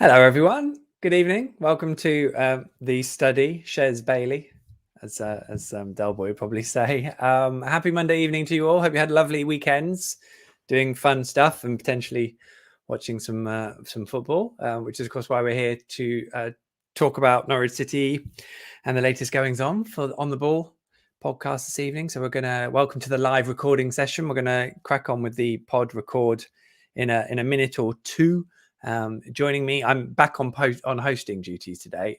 Hello, everyone. Good evening. Welcome to the study, Shez Bailey, as Delboy would probably say. Happy Monday evening to you all. Hope you had lovely weekends, doing fun stuff and potentially watching some football, which is of course why we're here to talk about Norwich City and the latest goings on for On the Ball podcast this evening. So we're going to welcome to the live recording session. We're going to crack on with the pod record in a minute or two. Joining me, I'm back on hosting duties today.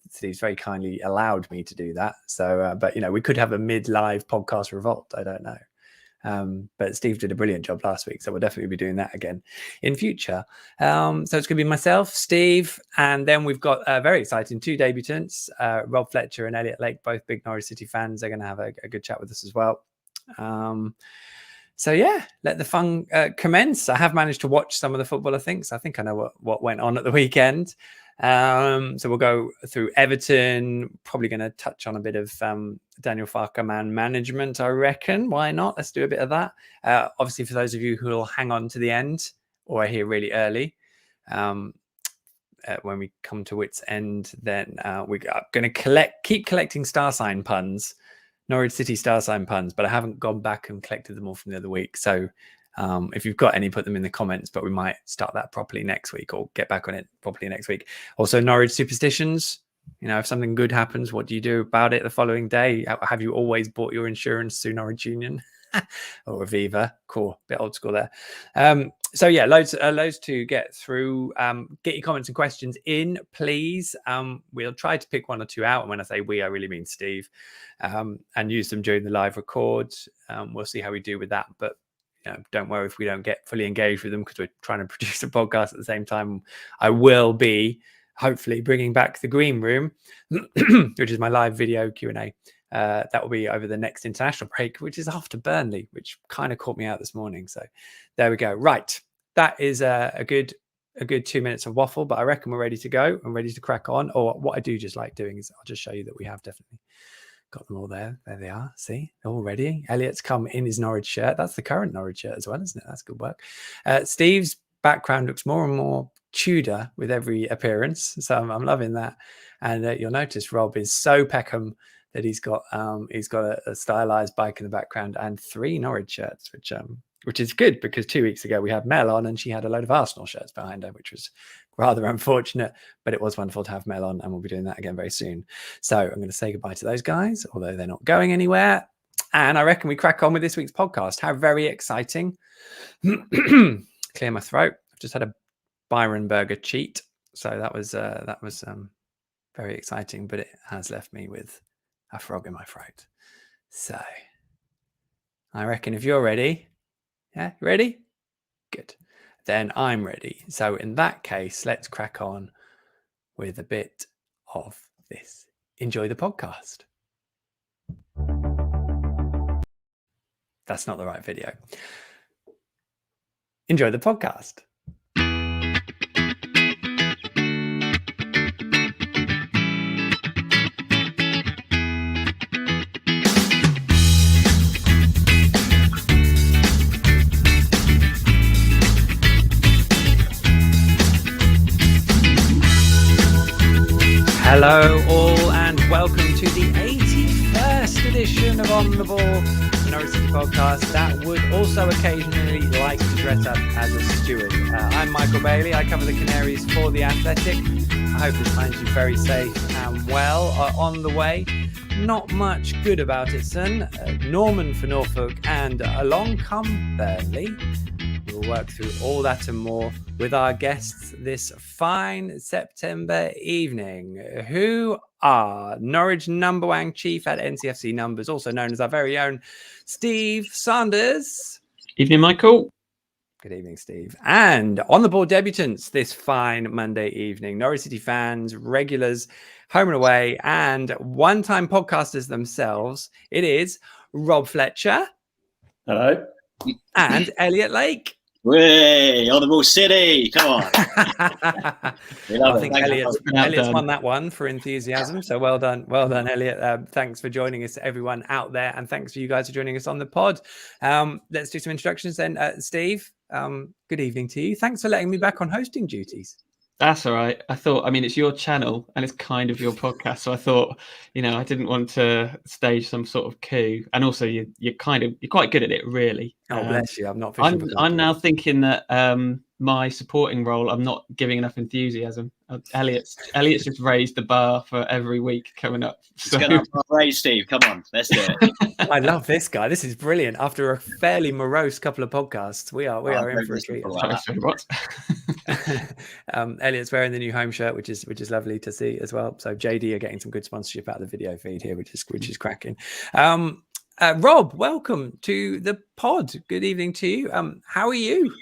Steve's very kindly allowed me to do that. So, but we could have a mid-live podcast revolt. I don't know. But Steve did a brilliant job last week, so we'll definitely be doing that again in future. So it's going to be myself, Steve, and then we've got very exciting two debutants, Rob Fletcher and Elliot Lake, both big Norwich City fans. They're going to have a good chat with us as well. So yeah, let the fun commence. I have managed to watch some of the football. I think I know what went on at the weekend. So we'll go through Everton. Probably going to touch on a bit of Daniel Farker man management. I reckon. Why not? Let's do a bit of that. Obviously, for those of you who will hang on to the end or are here really early, when we come to wit's end, then we're going to keep collecting star sign puns. Norwich City star sign puns, but I haven't gone back and collected them all from the other week. So if you've got any, put them in the comments, but we might start that properly next week or get back on it properly next week. Also, Norwich superstitions. If something good happens, what do you do about it the following day? Have you always bought your insurance through Norwich Union or Aviva? Cool, bit old school there. So yeah, loads to get through. Get your comments and questions in, please. We'll try to pick one or two out. And when I say we, I really mean Steve, and use them during the live record. We'll see how we do with that. But don't worry if we don't get fully engaged with them, because we're trying to produce a podcast at the same time. I will be hopefully bringing back the green room, which is my live video Q&A. That will be over the next international break, which is after Burnley, which kind of caught me out this morning. So there we go. Right. That is a good 2 minutes of waffle, but I reckon we're ready to go and ready to crack on. Or what I do just like doing is I'll just show you that we have definitely got them all there. There they are. See, all ready. Elliot's come in his Norwich shirt. That's the current Norwich shirt as well, isn't it? That's good work. Steve's background looks more and more Tudor with every appearance. So I'm loving that. And you'll notice Rob is so Peckham that he's got a stylized bike in the background and 3 Norwich shirts, which is good, because 2 weeks ago we had Mel on and she had a load of Arsenal shirts behind her, which was rather unfortunate, but it was wonderful to have Mel on, and we'll be doing that again very soon. So I'm going to say goodbye to those guys, although they're not going anywhere. And I reckon we crack on with this week's podcast. How very exciting. Clear my throat. I've just had a Byron burger cheat. So that was very exciting, but it has left me with a frog in my throat. So I reckon if you're ready, yeah, ready? Good. Then I'm ready. So in that case, let's crack on with a bit of this. Enjoy the podcast. That's not the right video. Enjoy the podcast. Hello all, and welcome to the 81st edition of On the Ball, the Norwich City podcast that would also occasionally like to dress up as a steward. I'm Michael Bailey. I cover the Canaries for The Athletic. I hope this finds you very safe and well on the way. Not much good about it, son. Norman for Norfolk and along come Burnley. We'll work through all that and more with our guests this fine September evening, who are Norwich number one chief at NCFCnumbers, also known as our very own Steve Sanders. Evening, Michael. Good evening, Steve. And on the board debutants this fine Monday evening, Norwich City fans, regulars, home and away, and one-time podcasters themselves. It is Rob Fletcher. Hello. And Elliot Lake. Way, on the Ball City. Come on. I think Elliot's won that one for enthusiasm. So well done, Elliot. Thanks for joining us, everyone out there, and thanks for you guys for joining us on the pod. Let's do some introductions then. Steve, good evening to you. Thanks for letting me back on hosting duties. That's all right. I thought, I mean, it's your channel and it's kind of your podcast. So I thought, I didn't want to stage some sort of coup. And also you're quite good at it, really. Oh, bless you. I'm not fishing for I'm now compliments. thinking that my supporting role, I'm not giving enough enthusiasm. Elliot's just raised the bar for every week coming up. It's going to raise, Steve. Come on, let's do it. I love this guy. This is brilliant. After a fairly morose couple of podcasts, we are in for a treat. Sorry, what? Elliot's wearing the new home shirt, which is lovely to see as well. So JD are getting some good sponsorship out of the video feed here, which is cracking. Rob, welcome to the pod. Good evening to you. How are you?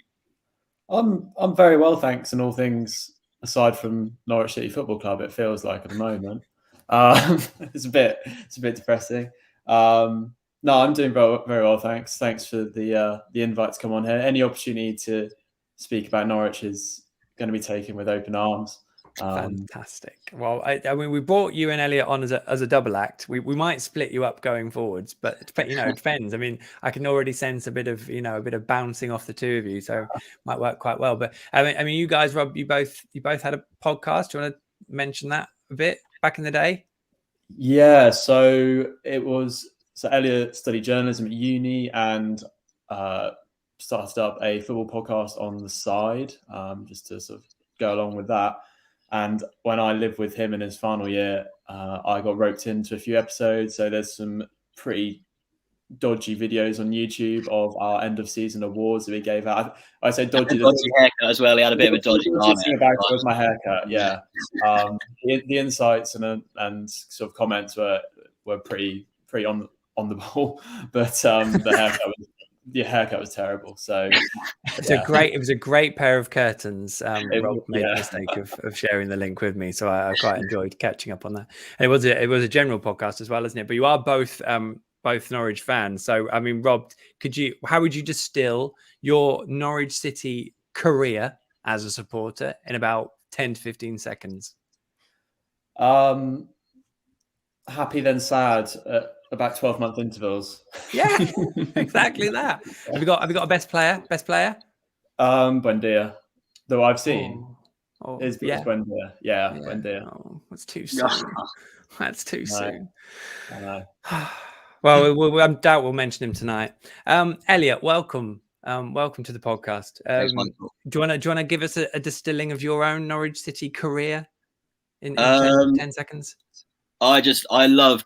I'm very well, thanks. And all things aside from Norwich City Football Club, it feels like at the moment. It's a bit depressing. No, I'm doing very, very well, thanks. Thanks for the invite to come on here. Any opportunity to speak about Norwich is going to be taken with open arms. Fantastic. Well, I mean, we brought you and Elliot on as a double act. We might split you up going forwards, but it depends. I mean, I can already sense a bit of bouncing off the two of you, so might work quite well. But I mean, you guys, Rob, you both had a podcast. Do you want to mention that a bit back in the day? Yeah, so Elliot studied journalism at uni and started up a football podcast on the side, just to sort of go along with that. And when I lived with him in his final year, I got roped into a few episodes. So there's some pretty dodgy videos on YouTube of our end of season awards that we gave out. I say dodgy. Dodgy haircut as well. He had a bit of a dodgy haircut. With my haircut, yeah. The insights and sort of comments were pretty on the ball, but the haircut was terrible. So it was a great pair of curtains. Rob made the mistake of sharing the link with me, so I quite enjoyed catching up on that. And it was a general podcast as well, isn't it? But you are both Norwich fans. So I mean, Rob, how would you distill your Norwich City career as a supporter in about 10 to 15 seconds? Happy then sad. About 12-month intervals. Yeah, exactly that. Have you got a best player? Buendia, though I've seen. It's Buendia. Yeah, Buendia. Oh, that's too soon. That's too soon. I know. Well, I doubt we'll mention him tonight. Elliot, welcome. Welcome to the podcast. Do you want to give us a distilling of your own Norwich City career in 10 seconds? I love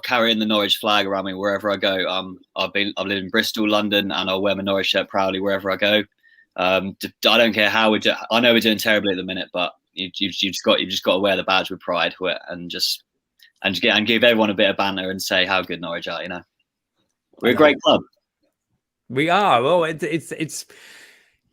carrying the Norwich flag around me wherever I go. I've lived in Bristol, London, and I'll wear my Norwich shirt proudly wherever I go. I don't care how we do. I know we're doing terribly at the minute, but you've just got to wear the badge with pride and give everyone a bit of banter and say how good Norwich are. We're a great club. We are. Well, it's.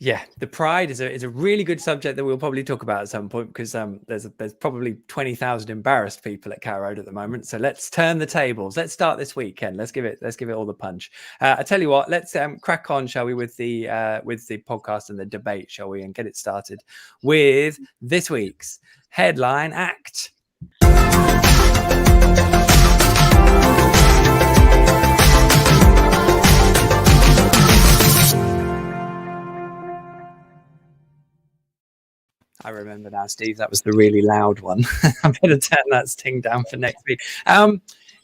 Yeah, the pride is a really good subject that we'll probably talk about at some point, because there's probably 20,000 embarrassed people at Carrow Road at the moment. So let's turn the tables. Let's start this weekend. Let's give it all the punch. I tell you what, let's crack on, shall we, with the podcast and the debate, shall we, and get it started with this week's headline act. I remember now, Steve. That was the really loud one. I'm going to turn that sting down for next week.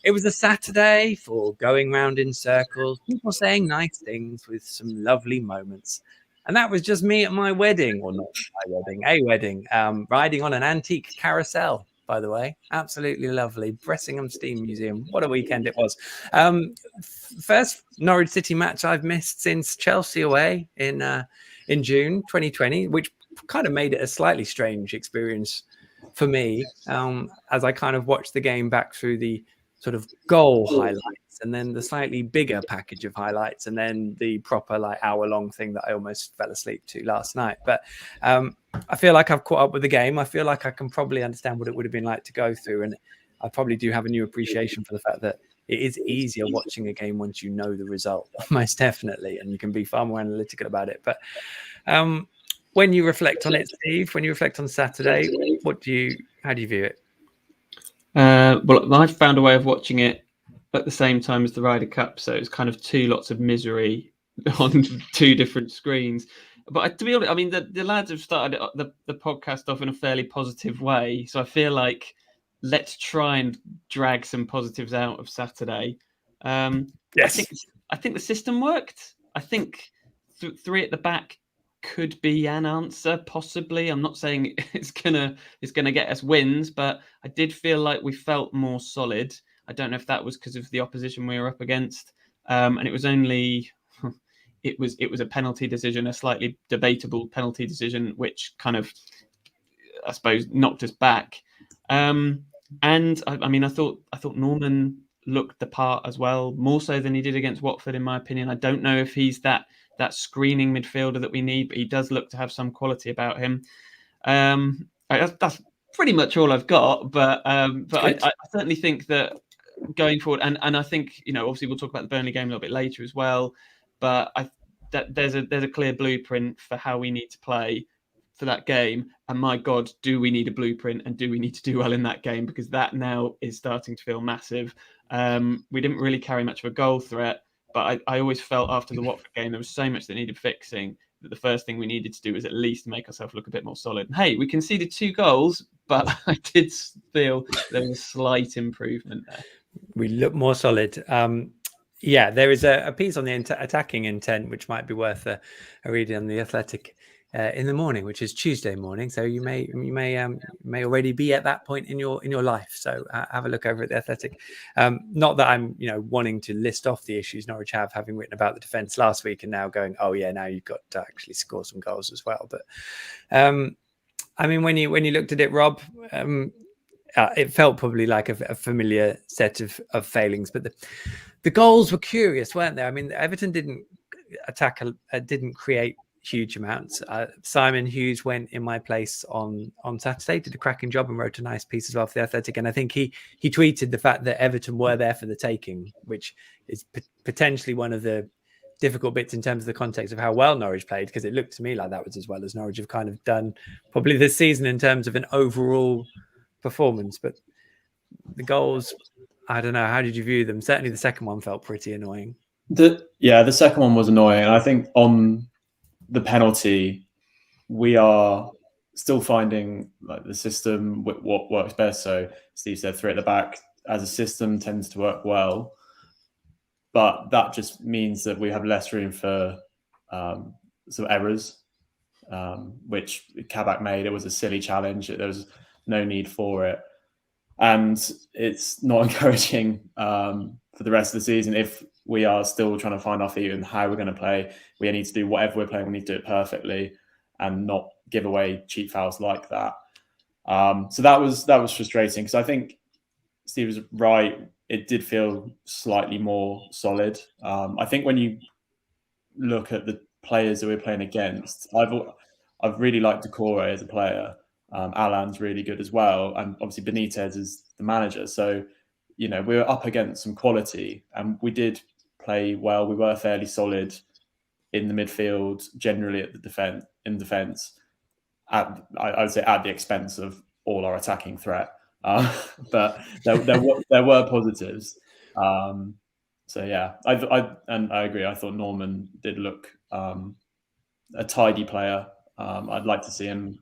It was a Saturday for going round in circles, people saying nice things with some lovely moments. And that was just me at my wedding, or not my wedding, a wedding, riding on an antique carousel, by the way. Absolutely lovely. Bressingham Steam Museum. What a weekend it was. First Norwich City match I've missed since Chelsea away in June 2020, which kind of made it a slightly strange experience for me, as I kind of watched the game back through the sort of goal highlights and then the slightly bigger package of highlights and then the proper hour-long thing that I almost fell asleep to last night. But I feel like I've caught up with the game. I feel like I can probably understand what it would have been like to go through, and I probably do have a new appreciation for the fact that it is easier watching a game once you know the result, most definitely, and you can be far more analytical about it. But when you reflect on it, Steve, when you reflect on Saturday, how do you view it? Well, I found a way of watching it at the same time as the Ryder Cup, so it's kind of two lots of misery on two different screens. But to be honest, I mean, the lads have started the podcast off in a fairly positive way. So I feel like let's try and drag some positives out of Saturday. Yes. I think the system worked. I think three at the back could be an answer, possibly. I'm not saying it's gonna get us wins, but I did feel like we felt more solid. I don't know if that was because of the opposition we were up against, and it was only it was a penalty decision, a slightly debatable penalty decision, which kind of, I suppose, knocked us back. And I mean, I thought Norman looked the part as well, more so than he did against Watford, in my opinion. I don't know if he's that screening midfielder that we need, but he does look to have some quality about him. That's pretty much all I've got. But I certainly think that going forward, and I think, you know, obviously we'll talk about the Burnley game a little bit later as well. But that there's a clear blueprint for how we need to play for that game. And my God, do we need a blueprint, and do we need to do well in that game? Because that now is starting to feel massive. We didn't really carry much of a goal threat, but I always felt after the Watford game there was so much that needed fixing, that the first thing we needed to do was at least make ourselves look a bit more solid. And hey, we conceded 2 goals, but I did feel there was a slight improvement there. We look more solid. Yeah, there is a piece on the attacking intent, which might be worth a reading on the Athletic in the morning, which is Tuesday morning. So you may already be at that point in your life. So have a look over at the Athletic. Not that I'm wanting to list off the issues Norwich have, having written about the defence last week and now going, oh yeah, now you've got to actually score some goals as well. But I mean, when you looked at it, Rob, it felt probably like a familiar set of failings, but the goals were curious, weren't they? I mean, Everton didn't create huge amounts. Simon Hughes went in my place on Saturday, did a cracking job and wrote a nice piece as well for the Athletic. And I think he tweeted the fact that Everton were there for the taking, which is potentially one of the difficult bits in terms of the context of how well Norwich played, because it looked to me like that was as well as Norwich have kind of done probably this season in terms of an overall performance. But the goals, I don't know, how did you view them? Certainly the second one felt pretty annoying. The second one was annoying. And I think on the penalty, we are still finding like the system, what works best. So Steve said 3 at the back as a system tends to work well, but that just means that we have less room for some errors, which Kabak made. It was a silly challenge. There was no need for it. And it's not encouraging for the rest of the season. If we are still trying to find our feet and how we're going to play, we need to do whatever we're playing. We need to do it perfectly and not give away cheap fouls like that. So that was frustrating, because I think Steve was right. It did feel slightly more solid. I think when you look at the players that we're playing against, I've really liked Decore as a player. Alan's really good as well, and obviously Benitez is the manager. So, we were up against some quality, and we did play well. We were fairly solid in the midfield, generally at the defense. I would say at the expense of all our attacking threat, but there were positives. So yeah, I agree. I thought Norman did look a tidy player. I'd like to see him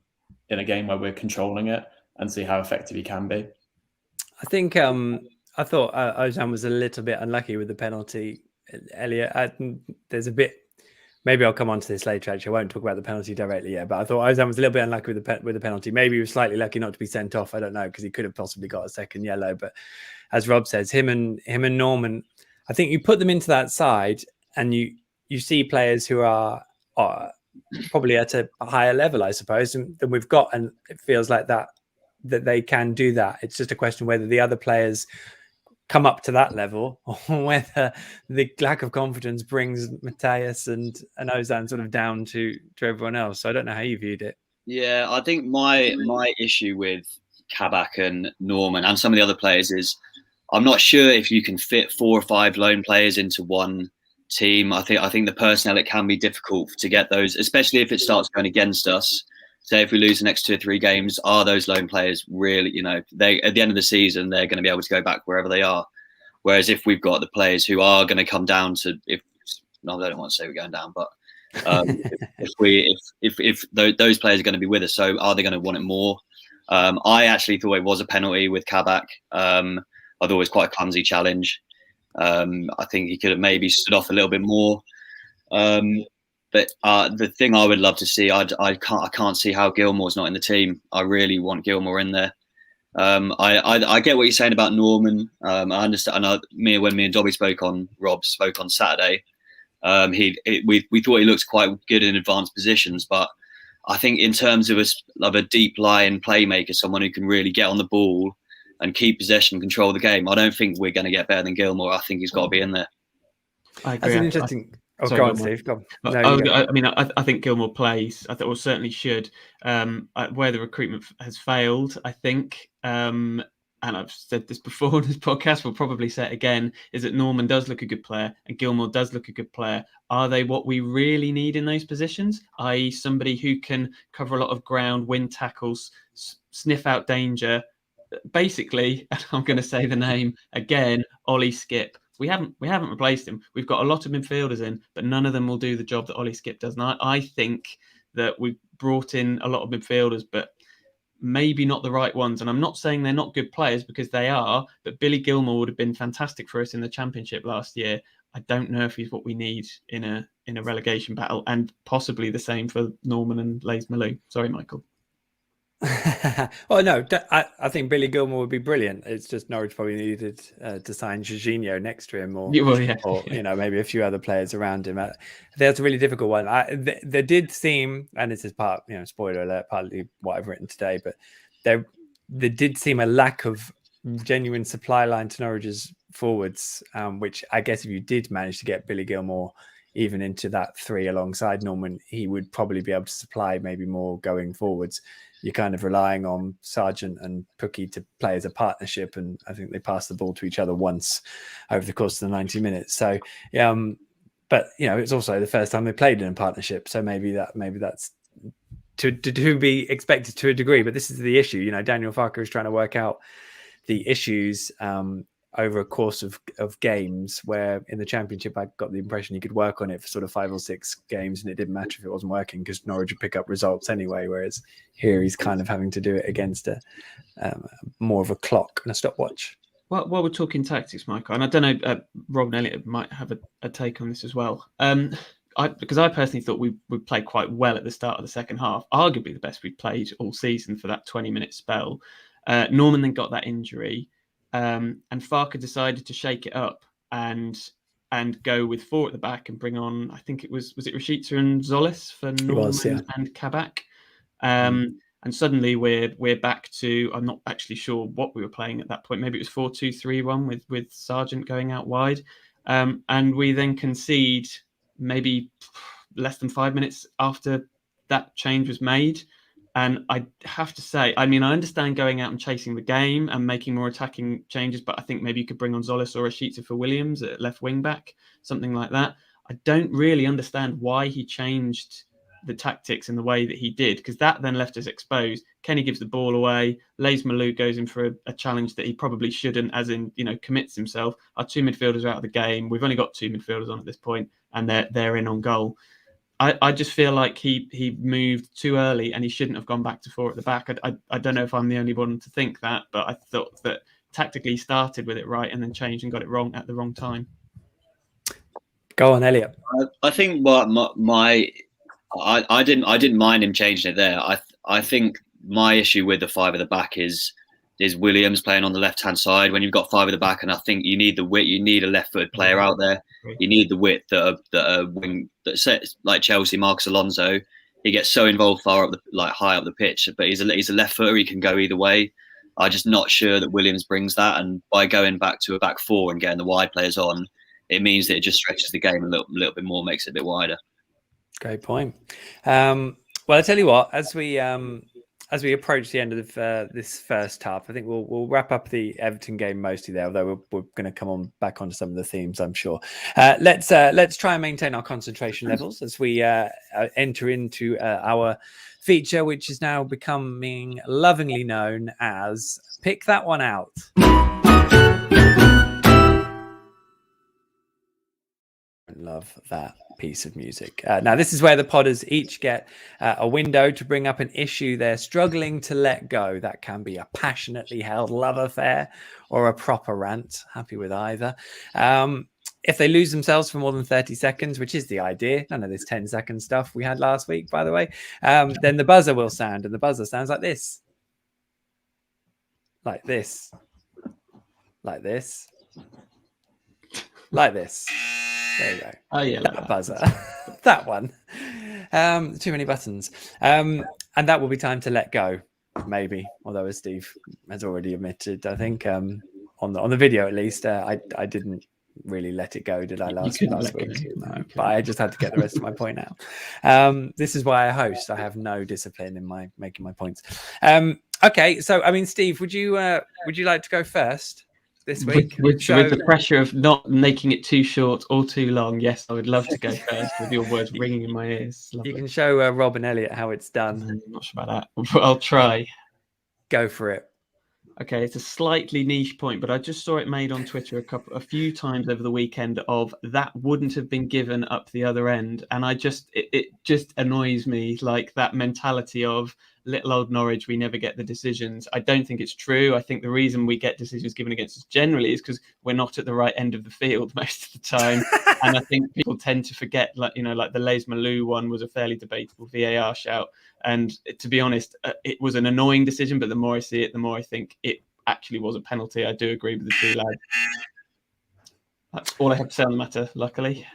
in a game where we're controlling it and see how effective he can be. I think I thought Ozan was a little bit unlucky with the penalty. Elliot, there's a bit. Maybe I'll come on to this later. Actually, I won't talk about the penalty directly yet. But I thought Ozan was a little bit unlucky with the penalty. Maybe he was slightly lucky not to be sent off. I don't know, because he could have possibly got a second yellow. But as Rob says, him and Norman, I think you put them into that side, and you see players who are probably at a higher level, I suppose, than we've got, and it feels like that they can do that. It's just a question whether the other players come up to that level, or whether the lack of confidence brings Matthias and Ozan sort of down to everyone else. So I don't know how you viewed it. Yeah, I think my issue with Kabak and Norman and some of the other players is I'm not sure if you can fit 4 or 5 lone players into one team. I think the personnel, it can be difficult to get those, especially if it starts going against us. Say if we lose the next 2 or 3 games, are those lone players really, they at the end of the season, they're going to be able to go back wherever they are. Whereas if we've got the players who are going to come down to, I don't want to say we're going down, but If those players are going to be with us, so are they going to want it more? I actually thought it was a penalty with Kabak. I thought it was quite a clumsy challenge. I think he could have maybe stood off a little bit more. But the thing I would love to see, I can't see how Gilmore's not in the team. I really want Gilmore in there. I get what you're saying about Norman. I understand. When me and Dobby Rob spoke on Saturday, we thought he looked quite good in advanced positions, but I think in terms of a deep lying playmaker, someone who can really get on the ball and keep possession, control the game, I don't think we're going to get better than Gilmore. I think he's got to be in there. I agree. That's an interesting. Sorry, go on, Steve. Go on. No, I think Gilmore plays. I thought, well, certainly should. Where the recruitment has failed, I think, and I've said this before in this podcast, we'll probably say it again, is that Norman does look a good player and Gilmore does look a good player. Are they what we really need in those positions? I.e. somebody who can cover a lot of ground, win tackles, sniff out danger. Basically, and I'm going to say the name again, Ollie Skip. We haven't replaced him. We've got a lot of midfielders in, but none of them will do the job that Ollie Skip does. And I think that we've brought in a lot of midfielders, but maybe not the right ones. And I'm not saying they're not good players, because they are, but Billy Gilmore would have been fantastic for us in the Championship last year. I don't know if he's what we need in a relegation battle, and possibly the same for Norman and Lays Malou. Sorry, Michael. Oh no, I think Billy Gilmore would be brilliant. It's just Norwich probably needed to sign Jorginho next to him, or maybe a few other players around him. That's a really difficult one. There did seem, and this is part, spoiler alert, partly what I've written today, but there did seem a lack of genuine supply line to Norwich's forwards, which I guess if you did manage to get Billy Gilmore even into that three alongside Norman, he would probably be able to supply maybe more going forwards. You're kind of relying on Sargent and Pookie to play as a partnership, and I think they passed the ball to each other once over the course of the 90 minutes. So, but it's also the first time they played in a partnership, so maybe that's to be expected to a degree. But this is the issue. Daniel Farker is trying to work out the issues over a course of games, where in the Championship I got the impression he could work on it for sort of 5 or 6 games and it didn't matter if it wasn't working because Norwich would pick up results anyway, whereas here he's kind of having to do it against a more of a clock and a stopwatch. Well, while we're talking tactics, Michael, and I don't know, Rob and Elliot might have a take on this as well. Because I personally thought we played quite well at the start of the second half, arguably the best we've played all season for that 20-minute spell. Norman then got that injury. And Farker decided to shake it up and go with 4 at the back and bring on, I think it was it Rashica and Zolis for Norman and Kabak. And suddenly we're back to, I'm not actually sure what we were playing at that point. Maybe it was 4-2-3-1 with Sargent going out wide. And we then concede maybe less than 5 minutes after that change was made. And I have to say, I understand going out and chasing the game and making more attacking changes, but I think maybe you could bring on Zolis or Rashica for Williams at left wing back, something like that. I don't really understand why he changed the tactics in the way that he did, because that then left us exposed. Kenny gives the ball away. Lays Malou goes in for a challenge that he probably shouldn't, as in, commits himself. Our 2 midfielders are out of the game. We've only got 2 midfielders on at this point, and they're in on goal. I just feel like he moved too early and he shouldn't have gone back to 4 at the back. I don't know if I'm the only one to think that, but I thought that tactically he started with it right and then changed and got it wrong at the wrong time. Go on, Elliot. I think I didn't mind him changing it there. I think my issue with the 5 at the back is Williams playing on the left-hand side. When you've got 5 at the back, and I think you need the width, you need a left-footed player out there. You need the width that a wing that sets like Chelsea, Marcus Alonso. He gets so involved high up the pitch, but he's a left-footer. He can go either way. I'm just not sure that Williams brings that, and by going back to a back 4 and getting the wide players on, it means that it just stretches the game a little bit more, makes it a bit wider. Great point. Well, I tell you what, as we approach the end of this first half, I think we'll wrap up the Everton game mostly there, although we're going to come back onto some of the themes, I'm sure. Let's try and maintain our concentration levels as we enter into our feature, which is now becoming lovingly known as Pick That One Out. Love that piece of music. Now, this is where the podders each get a window to bring up an issue they're struggling to let go. That can be a passionately held love affair or a proper rant. Happy with either. If they lose themselves for more than 30 seconds, which is the idea, none of this 10-second stuff we had last week, by the way, then the buzzer will sound, and the buzzer sounds like this. Like this. Like this. Like this. There you go. Oh yeah, That buzzer. That one. Too many buttons. And that will be time to let go, maybe. Although, as Steve has already admitted, I think on the video at least, I didn't really let it go, did I, last week? No, but I just had to get the rest of my point out. This is why I host. I have no discipline in my making my points. Okay, so I mean, Steve, would you like to go first this week? With the pressure of not making it too short or too long, yes, I would love to go first with your words ringing in my ears. Lovely. You can show Rob and Elliot how it's done. I'm not sure about that, but I'll try. Go for it. Okay, it's a slightly niche point, but I just saw it made on Twitter a few times over the weekend of that wouldn't have been given up the other end, and it just annoys me, like that mentality of little old Norwich, we never get the decisions. I don't think it's true. I think the reason we get decisions given against us generally is because we're not at the right end of the field most of the time, and I think people tend to forget, like the Les Malou one was a fairly debatable VAR shout. And to be honest, it was an annoying decision, but the more I see it, the more I think it actually was a penalty. I do agree with the two lads. That's all I have to say on the matter, luckily.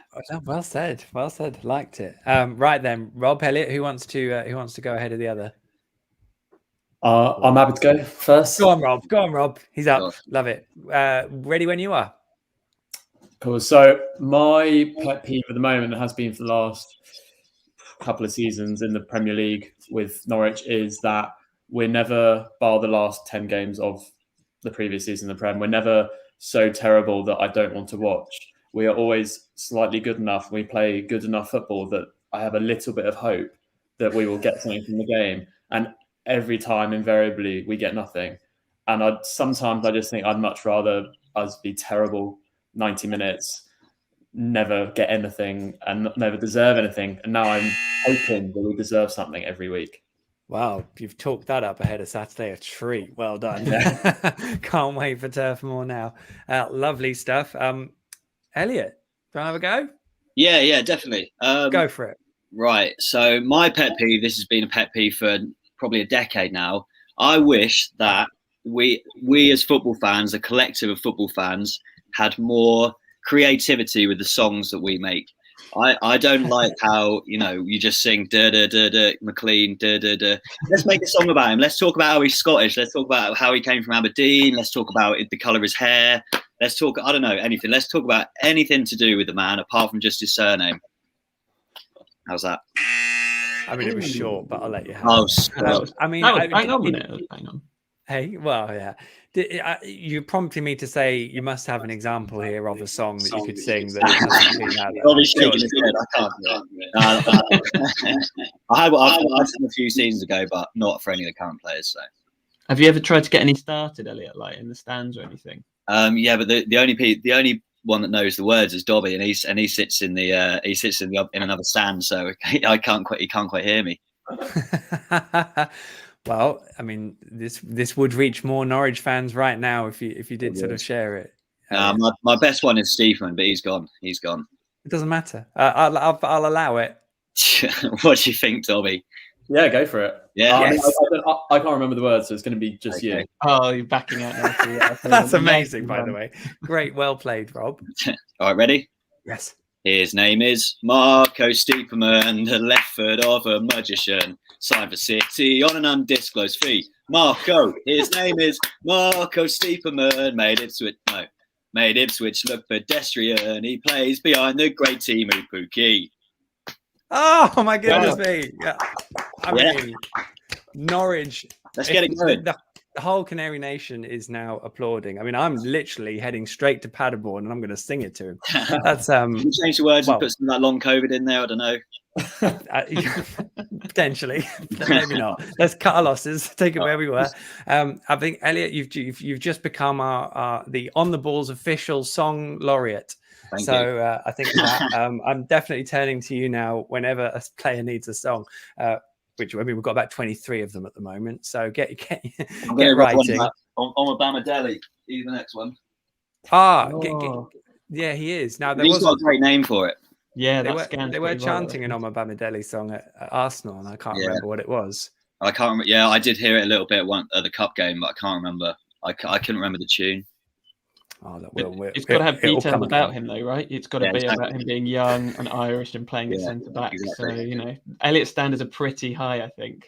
Well said. Well said. Liked it. Right then, Rob, Elliot, who wants to go ahead of the other? I'm happy to go first. Go on, Rob. He's up. Love it. Ready when you are. Cool. So my pet peeve at the moment has been for the last couple of seasons in the Premier League with Norwich is that we're never, bar the last 10 games of the previous season in the Prem, we're never so terrible that I don't want to watch. We are always slightly good enough. We play good enough football that I have a little bit of hope that we will get something from the game. And every time, invariably, we get nothing. And sometimes I just think I'd much rather us be terrible 90 minutes, never get anything and never deserve anything. And now I'm hoping that we deserve something every week. Wow, you've talked that up ahead of Saturday. A treat. Well done. Can't wait for Turf Moor now. Lovely stuff. Elliot, do you want to have a go? Yeah, definitely. Go for it. Right. So my pet peeve, this has been a pet peeve for probably a decade now. I wish that we as football fans, a collective of football fans, had more creativity with the songs that we make. I don't like how, you just sing da da da da McLean da da da. Let's make a song about him. Let's talk about how he's Scottish. Let's talk about how he came from Aberdeen. Let's talk about the colour of his hair. Let's talk, I don't know, anything. Let's talk about anything to do with the man apart from just his surname. How's that? I mean, it was short, but I'll let you have it. I mean, hang on. Hey, well, yeah. You prompted me to say you must have an example here of a song that you could sing that hasn't been out there. Probably shaking his head. I can't do it. I've seen a few seasons ago, but not for any of the current players. So, have you ever tried to get any started, Elliot, like in the stands or anything? Yeah, but the only one that knows the words is Dobby, and he sits in another stand, so he can't quite hear me. Well, I mean, this would reach more Norwich fans right now if you did sort of share it. My best one is Stephen, but he's gone. It doesn't matter. I'll allow it. What do you think, Dobby? Yeah, go for it. Yeah, yes. I can't remember the words, so it's going to be just you. Oh, you're backing out now. That's amazing, by the way. Great, well played, Rob. All right, ready? Yes. His name is Marco Stiepermann, the left foot of a magician. Signed for City on an undisclosed fee. Marco, his name is Marco Stiepermann. Made Ipswich look pedestrian. He plays behind the great Timu Pukki. Oh my goodness me! Yeah, I mean, Norwich. Let's get it going. The whole Canary Nation is now applauding. I mean, I'm literally heading straight to Paderborn, and I'm going to sing it to him. That's Can you change the words and put some long COVID in there. I don't know. Potentially, maybe not. Let's cut our losses. Take it where we were. I think Elliot, you've just become the On the Ball's official song laureate. Thank So I think that I'm definitely turning to you now whenever a player needs a song. Which I mean, we've got about 23 of them at the moment. So get writing. On Obama Deli, he's the next one. Yeah, he is. Now He's got a great name for it. Yeah, they were chanting an Omar Bamidele song at Arsenal, and I can't remember what it was. I can't remember. Yeah, I did hear it a little bit at the cup game, but I can't remember. I couldn't remember the tune. It's got to have details about him, though, right? It's got to be about him being young and Irish and playing at centre back. Exactly. So Elliot's standards are pretty high, I think.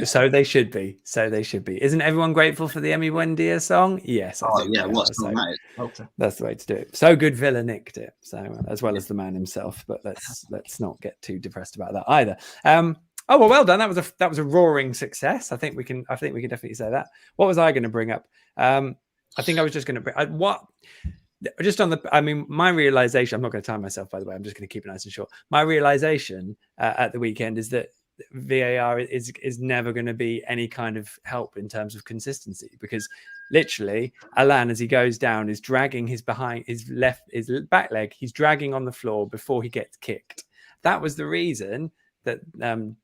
So they should be. Isn't everyone grateful for the Emi Buendia song? Yes. What's that? That's the way to do it. So good Villa nicked it. So as well as the man himself, but let's not get too depressed about that either. Oh well done. That was a roaring success. I think we can definitely say that. What was I going to bring up? I think I was just going to bring my realization. I'm not going to time myself, by the way. I'm just going to keep it nice and short. My realization at the weekend is that VAR is never going to be any kind of help in terms of consistency, because literally Alan, as he goes down, is dragging his back leg. He's dragging on the floor before he gets kicked. That was the reason that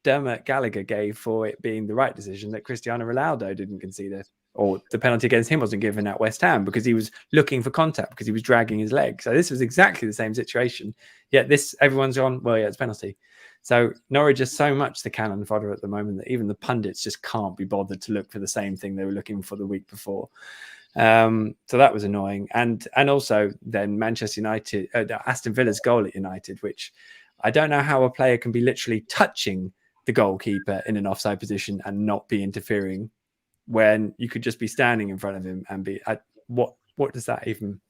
Dermot Gallagher gave for it being the right decision that Cristiano Ronaldo didn't concede it, or the penalty against him wasn't given at West Ham, because he was looking for contact because he was dragging his leg. So this was exactly the same situation. Yet everyone's gone, well, yeah, it's penalty. So Norwich is so much the cannon fodder at the moment that even the pundits just can't be bothered to look for the same thing they were looking for the week before. So that was annoying. And also then Manchester United, Aston Villa's goal at United, which I don't know how a player can be literally touching the goalkeeper in an offside position and not be interfering, when you could just be standing in front of him and be what does that even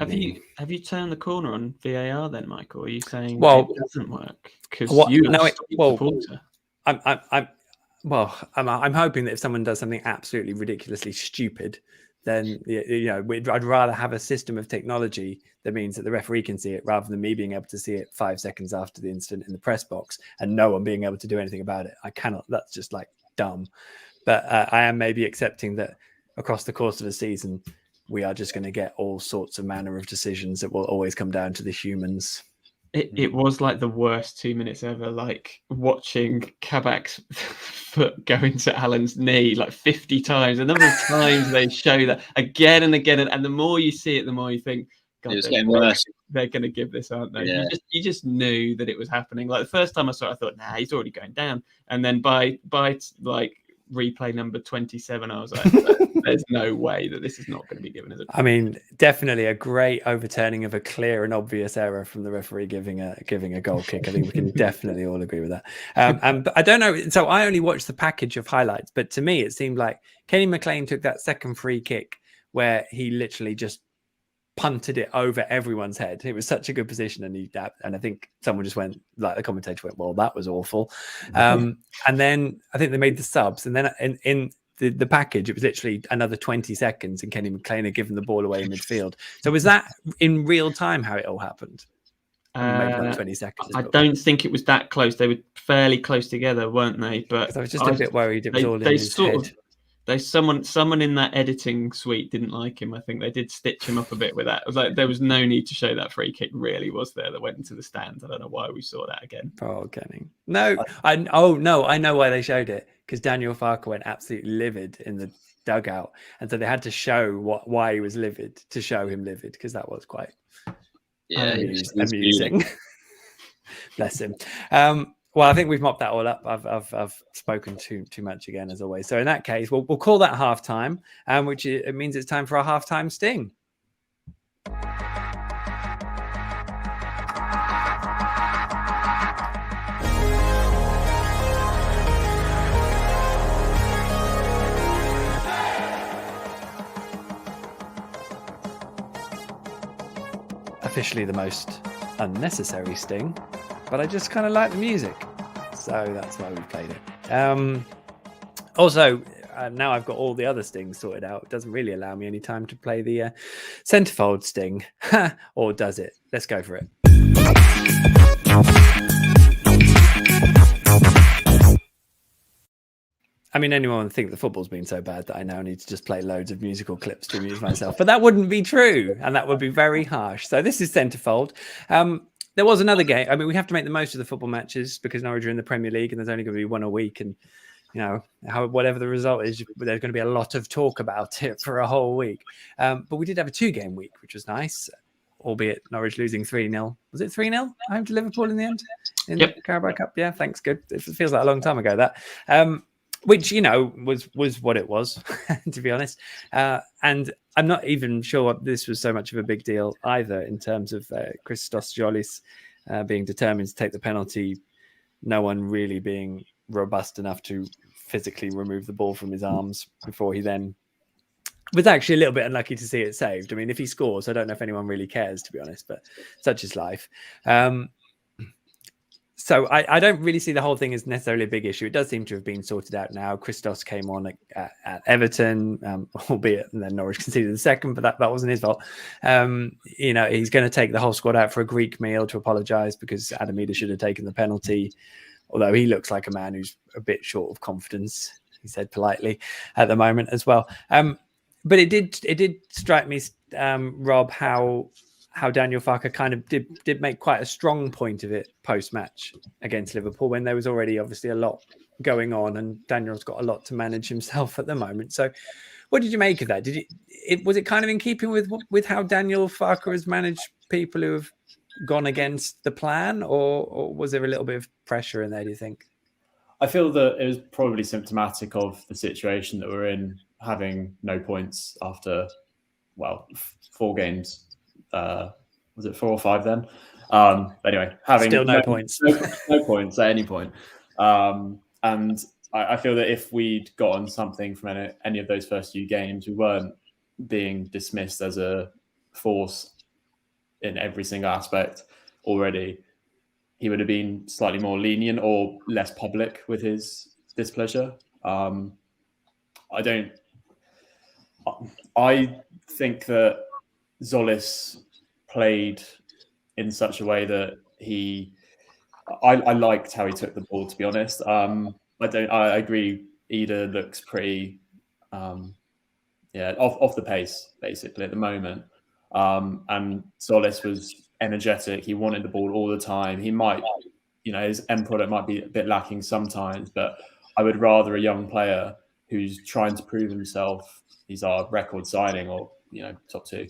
mean? Have you turned the corner on VAR then, Michael? Are you saying it doesn't work because I'm hoping that if someone does something absolutely ridiculously stupid, then I'd rather have a system of technology that means that the referee can see it, rather than me being able to see it 5 seconds after the incident in the press box and no one being able to do anything about it. I cannot. That's just like dumb. But I am maybe accepting that across the course of the season, we are just going to get all sorts of manner of decisions that will always come down to the humans. It was like the worst 2 minutes ever, like watching Kabak's foot go into Alan's knee like 50 times. The number of times they show that again and again. And the more you see it, the more you think, God, it's getting worse. They're going to give this, aren't they? Yeah. You just knew that it was happening. Like the first time I saw it, I thought, nah, he's already going down. And then by like replay number 27, I was like, there's no way that this is not going to be given as a penalty. I mean, definitely a great overturning of a clear and obvious error from the referee giving a goal kick. I think we can definitely all agree with that. But I don't know. So I only watched the package of highlights, but to me, it seemed like Kenny McLean took that second free kick where he literally just punted it over everyone's head. It was such a good position, and I think someone just went, like the commentator went, well, that was awful. And then I think they made the subs, and then in the package, it was literally another 20 seconds and Kenny McLean had given the ball away in midfield. So was that in real time how it all happened? Maybe not 20 seconds. I don't think it was that close. They were fairly close together, weren't they? But I was just a bit worried it was all in his head. Someone in that editing suite didn't like him. I think they did stitch him up a bit with that. It was like there was no need to show that free kick, really, was there, that went into the stands. I don't know why we saw that again. Oh, Kenny. No, I know why they showed it, because Daniel Farke went absolutely livid in the dugout, and so they had to show why he was livid, to show him livid, because that was quite amusing. Bless him. Well, I think we've mopped that all up. I've spoken too much again, as always. So in that case, we'll call that halftime, which it means it's time for our halftime sting. Officially the most unnecessary sting, but I just kind of like the music, so that's why we played it. Also, now I've got all the other stings sorted out. It doesn't really allow me any time to play the Centerfold sting. Or does it? Let's go for it. I mean, anyone would think the football's been so bad that I now need to just play loads of musical clips to amuse myself. But that wouldn't be true, and that would be very harsh. So this is Centerfold. There was another game. I mean, we have to make the most of the football matches because Norwich are in the Premier League and there's only going to be one a week. And, you know, whatever the result is, there's going to be a lot of talk about it for a whole week. But we did have a 2-game week, which was nice, albeit Norwich losing 3-0. Was it 3-0 home to Liverpool in the end? In the Carabao Cup? Yeah, thanks. Good. It feels like a long time ago, that. Which, you know, was what it was, to be honest. And I'm not even sure this was so much of a big deal either in terms of Christos Jolis being determined to take the penalty, no one really being robust enough to physically remove the ball from his arms before he then was actually a little bit unlucky to see it saved. I mean, if he scores, I don't know if anyone really cares, to be honest, but such is life. So I don't really see the whole thing as necessarily a big issue. It does seem to have been sorted out now. Christos came on at Everton, albeit and then Norwich conceded the second, but that wasn't his fault. You know, he's going to take the whole squad out for a Greek meal to apologise because Adamida should have taken the penalty, although he looks like a man who's a bit short of confidence, he said politely, at the moment as well. But it did strike me, Rob, how Daniel Farke kind of did make quite a strong point of it post-match against Liverpool when there was already obviously a lot going on and Daniel's got a lot to manage himself at the moment. So what did you make of that? Was it kind of in keeping with how Daniel Farke has managed people who have gone against the plan, or was there a little bit of pressure in there, do you think? I feel that it was probably symptomatic of the situation that we're in, having no points after, 4 games. Was it 4 or 5 then? Anyway, having still no points. no points at any point. And I feel that if we'd gotten something from any of those first few games, we weren't being dismissed as a force in every single aspect already. He would have been slightly more lenient or less public with his displeasure. I think that Zolis played in such a way that I liked how he took the ball, to be honest. I agree. Ida looks pretty, off the pace basically at the moment. And Zolis was energetic. He wanted the ball all the time. He might, his end product might be a bit lacking sometimes, but I would rather a young player who's trying to prove himself. He's our record signing, or top 2.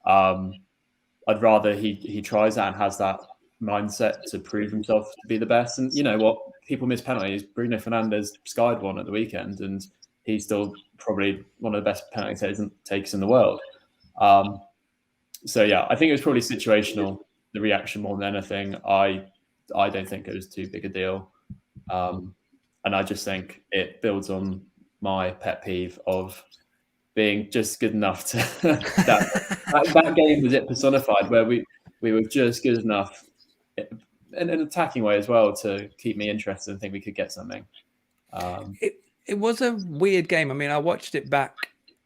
I'd rather he tries that and has that mindset to prove himself to be the best. And you know what? People miss penalties. Bruno Fernandes skied one at the weekend, and he's still probably one of the best penalty takers in the world. So yeah, I think it was probably situational, the reaction more than anything. I don't think it was too big a deal. And I just think it builds on my pet peeve of being just good enough to that game was it personified, where we were just good enough in an attacking way as well to keep me interested and think we could get something. It was a weird game. I mean, I watched it back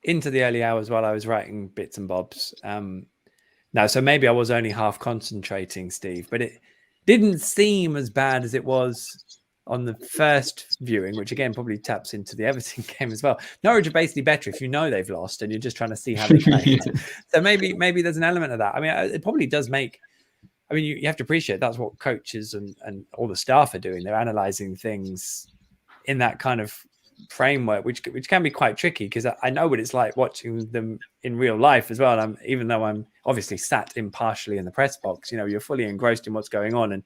into the early hours while I was writing bits and bobs. So maybe I was only half concentrating, Steve, but it didn't seem as bad as it was on the first viewing, which again probably taps into the Everton game as well. Norwich are basically better if you know they've lost and you're just trying to see how they played. So maybe there's an element of that. I mean, it probably does make. I mean, you have to appreciate that's what coaches and all the staff are doing. They're analysing things in that kind of framework, which can be quite tricky, because I know what it's like watching them in real life as well. And even though I'm obviously sat impartially in the press box, you're fully engrossed in what's going on, and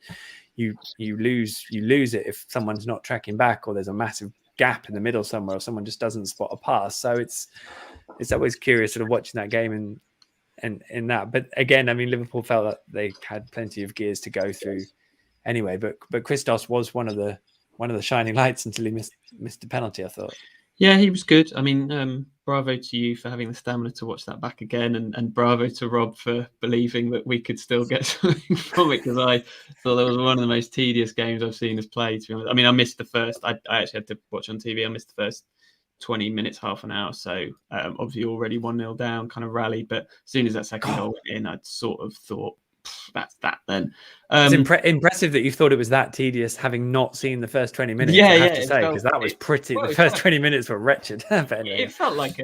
you lose it if someone's not tracking back, or there's a massive gap in the middle somewhere, or someone just doesn't spot a pass. So it's always curious sort of watching that game and in that. But again, I mean, Liverpool felt that they had plenty of gears to go through anyway. But Christos was one of the shining lights until he missed a penalty, I thought. Yeah, he was good. I mean, bravo to you for having the stamina to watch that back again, and bravo to Rob for believing that we could still get something from it, because I thought that was one of the most tedious games I've seen us play, to be honest. I mean, I missed the first. I actually had to watch on TV. I missed the first 20 minutes, half an hour. So obviously already 1-0 down, kind of rallied. But as soon as that second goal went in, I'd sort of thought that's that then. It's impressive that you thought it was that tedious, having not seen the first 20 minutes. Yeah, I have yeah, to it say, felt- because that was it- pretty. well, The it first felt- 20 minutes were wretched. But anyway. It felt like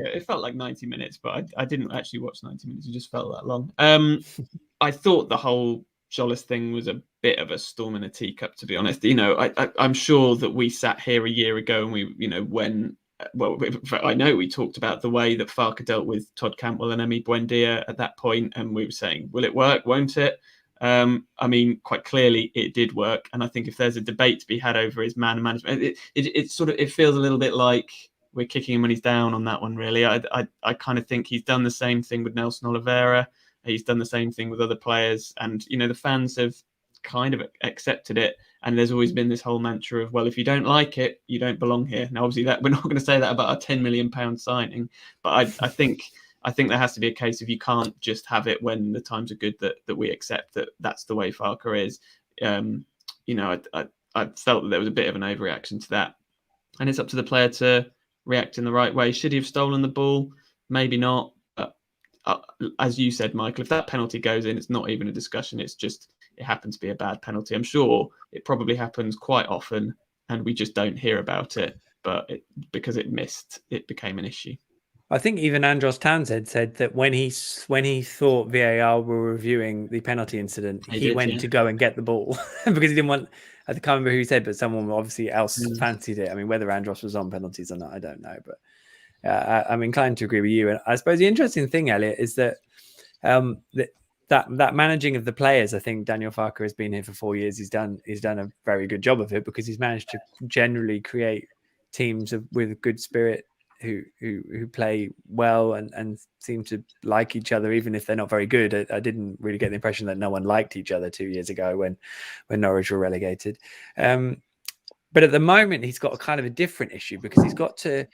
90 minutes, but I didn't actually watch 90 minutes. It just felt that long. I thought the whole Jolis thing was a bit of a storm in a teacup, to be honest. You know, I'm sure that we sat here a year ago and we, you know, I know we talked about the way that Farke dealt with Todd Cantwell and Emi Buendia at that point, and we were saying, will it work? Won't it? I mean, quite clearly it did work, and I think if there's a debate to be had over his man management, it sort of feels a little bit like we're kicking him when he's down on that one. Really, I kind of think he's done the same thing with Nelson Oliveira. He's done the same thing with other players, and you know the fans have kind of accepted it. And there's always been this whole mantra of, well, if you don't like it, you don't belong here. Now, obviously, that we're not going to say that about a £10 million signing, but I think there has to be a case of you can't just have it when the times are good that we accept that that's the way Farke is. You know, I felt that there was a bit of an overreaction to that, and it's up to the player to react in the right way. Should he have stolen the ball? Maybe not. But as you said, Michael, if that penalty goes in, it's not even a discussion. It's just it happens to be a bad penalty. I'm sure it probably happens quite often, and we just don't hear about it. But because it missed, it became an issue. I think even Andros Townsend said that when he thought VAR were reviewing the penalty incident, he went to go and get the ball because he didn't want. I can't remember who said, but someone obviously else fancied it. I mean, whether Andros was on penalties or not, I don't know. But I'm inclined to agree with you. And I suppose the interesting thing, Elliot, is that that managing of the players. I think Daniel Farke has been here for 4 years. He's done a very good job of it because he's managed to generally create teams with good spirit who play well and seem to like each other, even if they're not very good. I didn't really get the impression that no one liked each other 2 years ago when Norwich were relegated. But at the moment, he's got a kind of a different issue because he's got to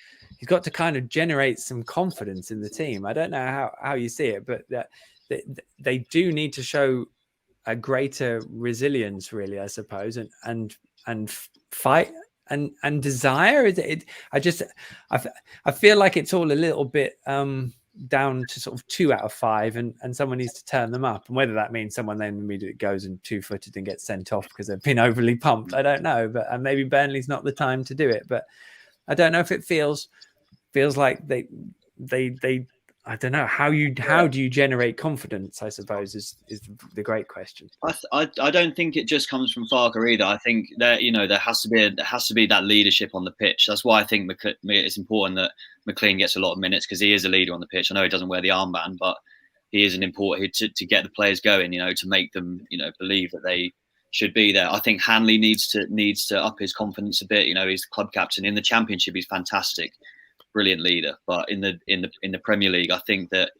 kind of generate some confidence in the team. I don't know how you see it, but they do need to show a greater resilience, really, I suppose, and fight and desire. I feel like it's all a little bit down to sort of 2 out of 5, and someone needs to turn them up. And whether that means someone then immediately goes and 2-footed and gets sent off because they've been overly pumped, I don't know. But maybe Burnley's not the time to do it. But I don't know if it feels like they I don't know how do you generate confidence, I suppose is the great question. I don't think it just comes from Farke either. I think that there has to be that leadership on the pitch. That's why I think it's important that McLean gets a lot of minutes because he is a leader on the pitch. I know he doesn't wear the armband, but he is an important to get the players going. To make them believe that they should be there. I think Hanley needs to up his confidence a bit. He's the club captain in the Championship. He's fantastic. Brilliant leader, but in the Premier League, I think that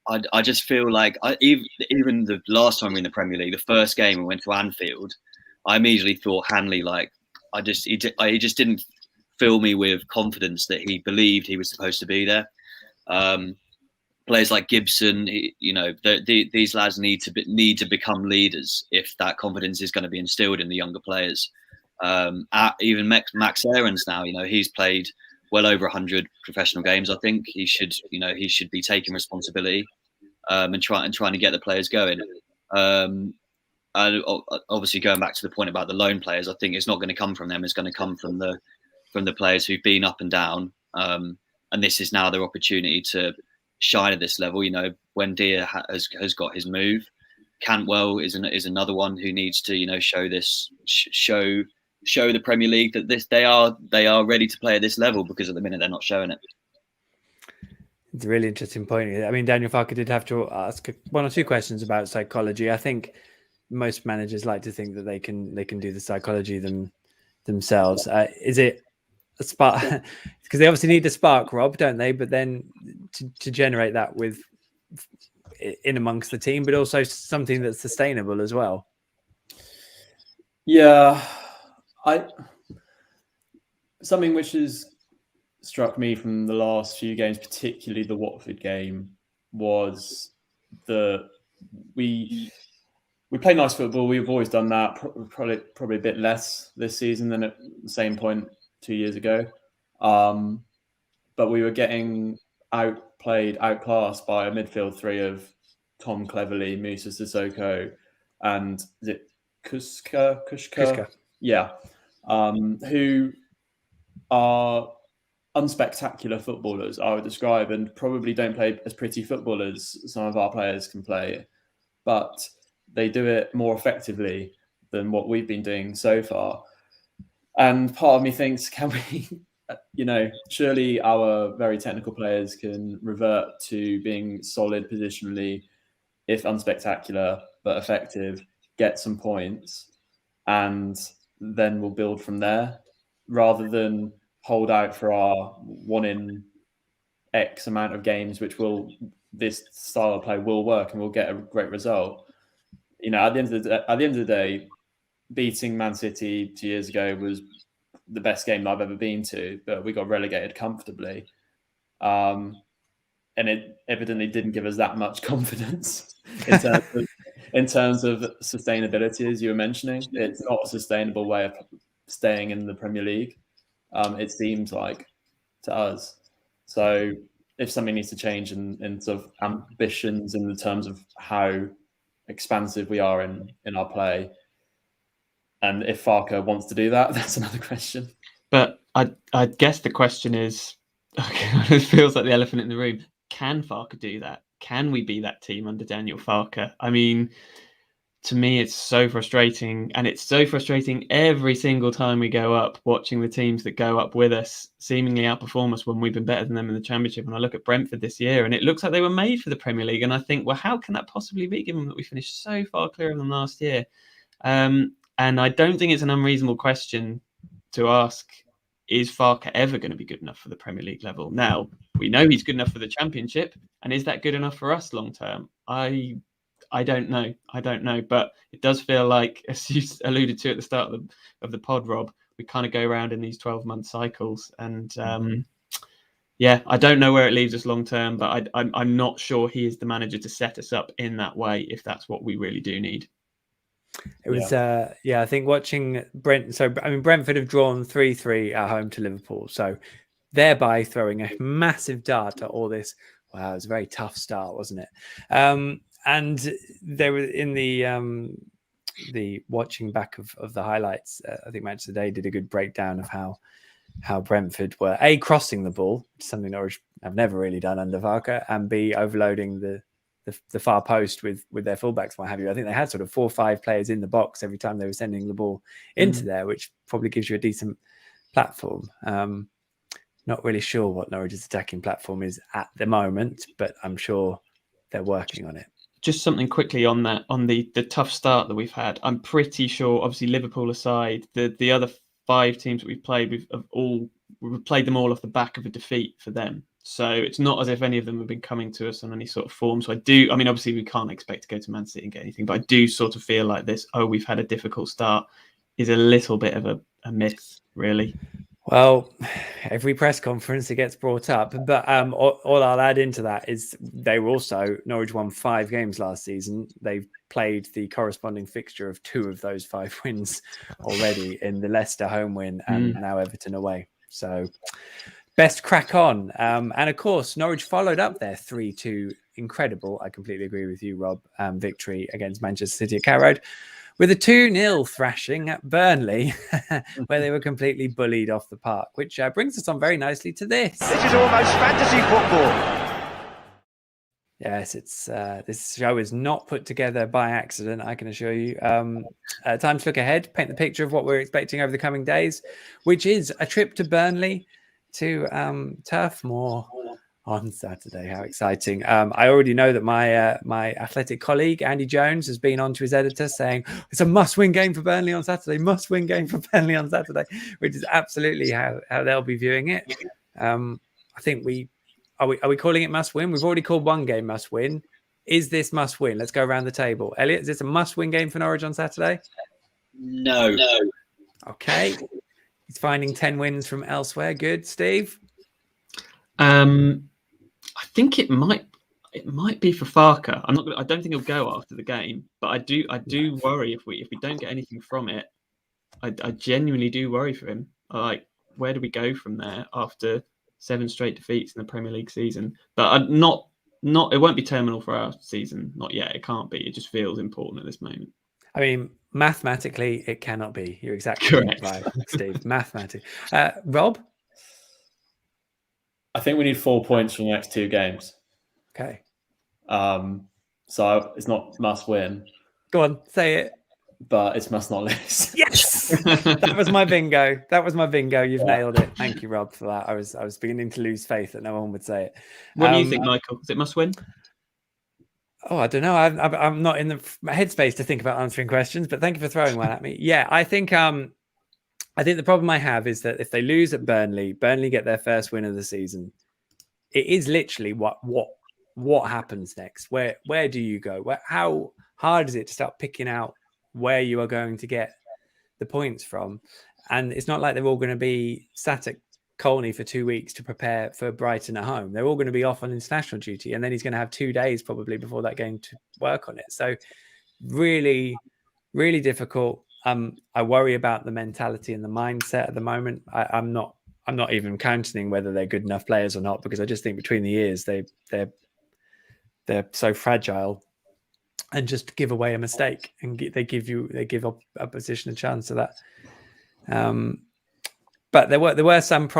I just feel like even the last time we were in the Premier League, the first game we went to Anfield, I immediately thought Hanley he just didn't fill me with confidence that he believed he was supposed to be there. Players like Gibson, these lads need to become leaders if that confidence is going to be instilled in the younger players. Even Max Aarons now, he's played well over 100 professional games. I think he should be taking responsibility and trying to get the players going. And obviously, going back to the point about the loan players, I think it's not going to come from them. It's going to come from the players who've been up and down. And this is now their opportunity to shine at this level. Buendia has got his move. Cantwell is another one who needs to show the Premier League that they are ready to play at this level, because at the minute they're not showing it. It's a really interesting point. I mean, Daniel Farke did have to ask 1 or 2 questions about psychology. I think most managers like to think that they can do the psychology themselves. Is it a spark? Because they obviously need the spark, Rob, don't they? But then to generate that with in amongst the team, but also something that's sustainable as well. Yeah. Something which has struck me from the last few games, particularly the Watford game, was that we play nice football. We've always done that. Probably a bit less this season than at the same point 2 years ago. But we were getting outclassed by a midfield three of Tom Cleverley, Musa Sissoko, and is it Kushka? Yeah, who are unspectacular footballers, I would describe, and probably don't play as pretty football as some of our players can play, but they do it more effectively than what we've been doing so far. And part of me thinks, can we, surely our very technical players can revert to being solid positionally, if unspectacular, but effective, get some points, and then we'll build from there, rather than hold out for our one in X amount of games, this style of play will work and we'll get a great result. At the end of the day, beating Man City 2 years ago was the best game I've ever been to, but we got relegated comfortably. And it evidently didn't give us that much confidence in terms of sustainability, as you were mentioning. It's not a sustainable way of staying in the Premier League, it seems like, to us. So if something needs to change in sort of ambitions in the terms of how expansive we are in our play, and if Farke wants to do that, that's another question. But I guess the question is, it feels like the elephant in the room. Can Farke do that? Can we be that team under Daniel Farke? I mean, to me, it's so frustrating. And it's so frustrating every single time we go up, watching the teams that go up with us seemingly outperform us when we've been better than them in the Championship. And I look at Brentford this year and it looks like they were made for the Premier League. And I think, well, how can that possibly be, given that we finished so far clear of them last year? And I don't think it's an unreasonable question to ask, is Farke ever going to be good enough for the Premier League level? Now, we know he's good enough for the Championship, and is that good enough for us long term? I don't know. But it does feel like, as you alluded to at the start of the pod, Rob, we kind of go around in these 12-month cycles. And I don't know where it leaves us long term, but I'm not sure he is the manager to set us up in that way, if that's what we really do need. It was, I think watching Brentford have drawn 3-3 at home to Liverpool. So thereby throwing a massive dart at all this. Wow, it was a very tough start, wasn't it? And there were in the watching back of the highlights, I think Match Today did a good breakdown of how Brentford were A, crossing the ball, something Norwich have never really done under Farke, and B, overloading the far post with their fullbacks, what have you. I think they had sort of 4 or 5 players in the box every time they were sending the ball into there, which probably gives you a decent platform. Not really sure what Norwich's attacking platform is at the moment, but I'm sure they're working on it. Just something quickly on that, on the tough start that we've had. I'm pretty sure, obviously Liverpool aside, the other 5 teams that we've played, we've played them all off the back of a defeat for them. So it's not as if any of them have been coming to us on any sort of form. So obviously we can't expect to go to Man City and get anything, but I do sort of feel like this, we've had a difficult start, is a little bit of a myth, really. Well, every press conference it gets brought up, but all I'll add into that is Norwich won 5 games last season. They've played the corresponding fixture of 2 of those 5 wins already in the Leicester home win and now Everton away. So best crack on. And of course, Norwich followed up their 3-2 incredible, I completely agree with you, Rob, victory against Manchester City at Carrow Road with a 2-0 thrashing at Burnley, where they were completely bullied off the park, which brings us on very nicely to this. This is almost fantasy football. Yes, this show is not put together by accident, I can assure you. Time to look ahead, paint the picture of what we're expecting over the coming days, which is a trip to Burnley, to Turf Moor on Saturday. How exciting. I already know that my athletic colleague, Andy Jones, has been on to his editor saying it's a must-win game for Burnley on Saturday, which is absolutely how they'll be viewing it. I think are we calling it must-win? We've already called one game must-win. Is this must-win? Let's go around the table. Elliot, is this a must-win game for Norwich on Saturday? No. Okay. He's finding 10 wins from elsewhere. Good. Steve? I think it might be for Farke. I don't think he'll go after the game, but I do worry if we don't get anything from it. I genuinely do worry for him. Like, where do we go from there after 7 straight defeats in the Premier League season? But not It won't be terminal for our season. Not yet. It can't be. It just feels important at this moment. I mean, mathematically, it cannot be. You're exactly Correct. right, Steve. Mathematically. Rob? I think we need 4 points from the next 2 games. Okay. So it's not must win, Go on, say it. but it's must not lose. Yes, that was my bingo. You've nailed it. Thank you, Rob, for that. I was beginning to lose faith that no one would say it. What do you think, Michael? Is it must win? Oh, I don't know. I'm not in the headspace to think about answering questions, but thank you for throwing one at me. Yeah, I think the problem I have is that if they lose at Burnley get their first win of the season. It is literally what happens next. Where do you go? How hard is it to start picking out where you are going to get the points from? And it's not like they're all going to be sat at Colney for 2 weeks to prepare for Brighton at home. They're all going to be off on international duty, and then he's going to have 2 days probably before that game to work on it. So really, really difficult. I worry about the mentality and the mindset at the moment. I'm not even counting whether they're good enough players or not, because I just think between the years they're so fragile, and just give away a mistake and they give opposition a chance of that. But there were some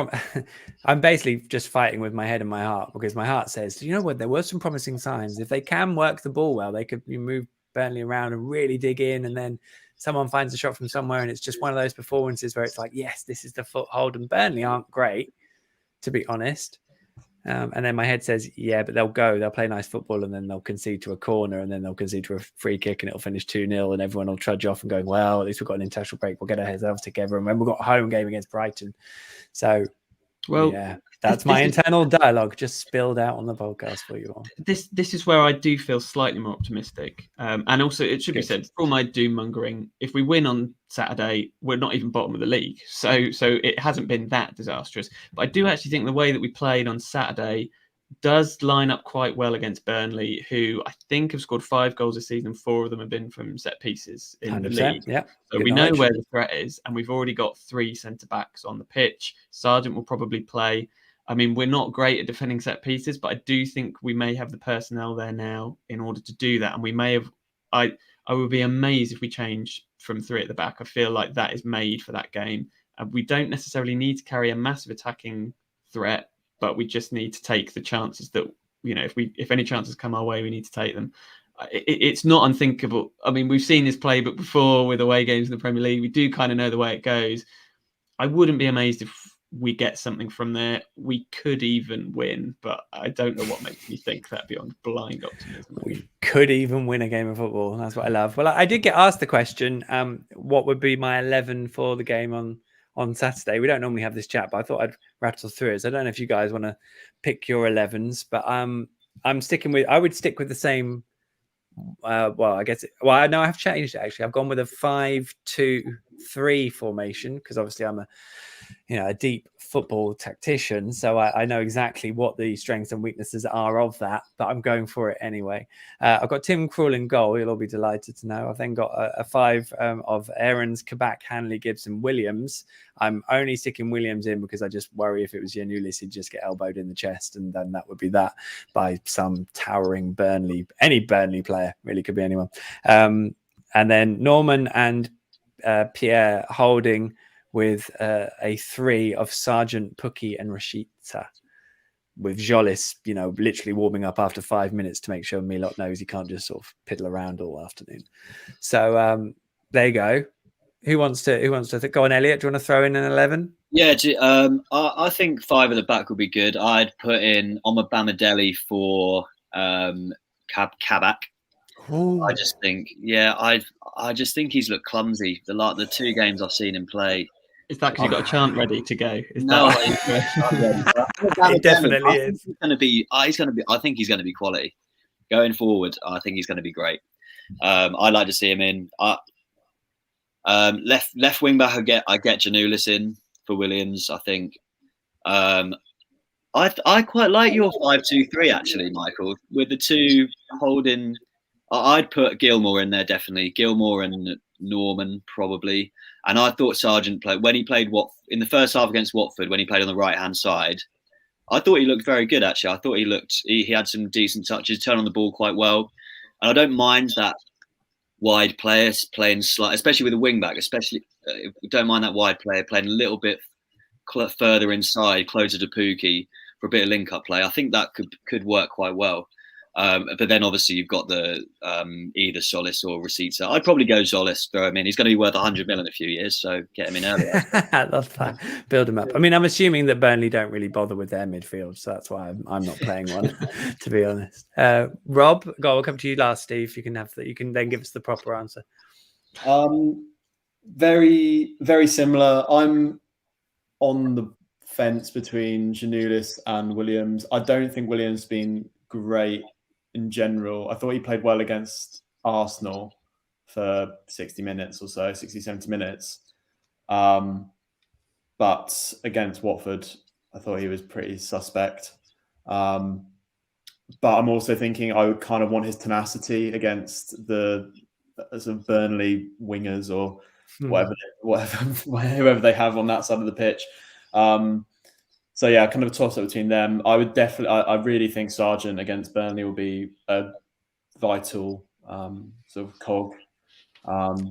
I'm basically just fighting with my head and my heart, because my heart says, you know what, there were some promising signs. If they can work the ball well, they could move Burnley around and really dig in, and then someone finds a shot from somewhere, and it's just one of those performances where it's like, yes, this is the foothold. And Burnley aren't great, to be honest. And then my head says, yeah, but they'll play nice football, and then they'll concede to a corner, and then they'll concede to a free kick, and it'll finish 2-0, and everyone will trudge off and going, well, at least we've got an international break. We'll get our heads off together. And then we've got a home game against Brighton. So, well, yeah, that's my internal dialogue just spilled out on the podcast for you all. This is where I do feel slightly more optimistic. And also, it should be said, for all my doom mongering, if we win on Saturday, we're not even bottom of the league. So it hasn't been that disastrous. But I do actually think the way that we played on Saturday does line up quite well against Burnley, who I think have scored 5 goals this season. 4 of them have been from set pieces in the league. Yeah. So we know where the threat is, and we've already got 3 centre-backs on the pitch. Sargent will probably play. I mean, we're not great at defending set pieces, but I do think we may have the personnel there now in order to do that. And we may have, I would be amazed if we change from 3 at the back. I feel like that is made for that game. And we don't necessarily need to carry a massive attacking threat, but we just need to take the chances that, you know, if any chances come our way, we need to take them. It's not unthinkable. I mean, we've seen this playbook before with away games in the Premier League. We do kind of know the way it goes. I wouldn't be amazed if we get something from there. We could even win, but I don't know what makes me think that beyond blind optimism. We could even win a game of football. That's what I love. Well, I did get asked the question, what would be my 11 for the game on Saturday? We don't normally have this chat, but I thought I'd rattle through it. So I don't know if you guys want to pick your 11s, but I would stick with the same. I have changed it actually. I've gone with a 5-2-3 formation, because obviously I'm a deep football tactician, so I know exactly what the strengths and weaknesses are of that, but I'm going for it anyway. I've got Tim Krul in goal. You'll all be delighted to know. I've then got a 5 of Aarons, Kabak, Hanley, Gibson, Williams. I'm only sticking Williams in because I just worry if it was Giannoulis, he'd just get elbowed in the chest, and then that would be that by some towering any Burnley player, really could be anyone. And then Norman and Pierre holding, with a 3 of Sargent, Pukki, and Rashica, with Jolis, literally warming up after 5 minutes to make sure Milot knows he can't just sort of piddle around all afternoon. So there you go. Who wants to go on, Elliot? Do you want to throw in an 11? Yeah, I think 5 at the back would be good. I'd put in Omar Bamadeli for Kabak. Ooh. I just think he's looked clumsy. The 2 games I've seen him play. Is that because you've got a chant ready to go? It definitely is. I think he's going to be quality going forward. I think he's going to be great. I'd like to see him in. Left wing back, I get Giannoulis in for Williams. I think. I quite like your 5-2-3 actually, Michael, with the 2 holding. I'd put Gilmore in there, definitely. Gilmore and Norman probably. And I thought Sargent played when he played in the first half against Watford, when he played on the right hand side. I thought he looked very good, actually. I thought he had some decent touches, turned on the ball quite well. And I don't mind that wide player playing especially with a wing back, don't mind that wide player playing a little bit further inside, closer to Pookie for a bit of link-up play. I think that could work quite well. But then obviously you've got the either Solis or Rasita. I'd probably go Solis, throw him in. He's going to be worth 100 million in a few years, so get him in early. I love that. Build him up. I mean, I'm assuming that Burnley don't really bother with their midfield, so that's why I'm not playing one, to be honest. Rob, I'll come to you last, Steve. You can have that. You can then give us the proper answer. Very, very similar. I'm on the fence between Giannoulis and Williams. I don't think Williams has been great in general. I thought he played well against Arsenal for 60 minutes or so, 60, 70 minutes. But against Watford, I thought he was pretty suspect. But I'm also thinking I would kind of want his tenacity against the sort of Burnley wingers or whoever they have on that side of the pitch. So yeah, kind of a toss-up between them. I really think Sargent against Burnley will be a vital sort of cog,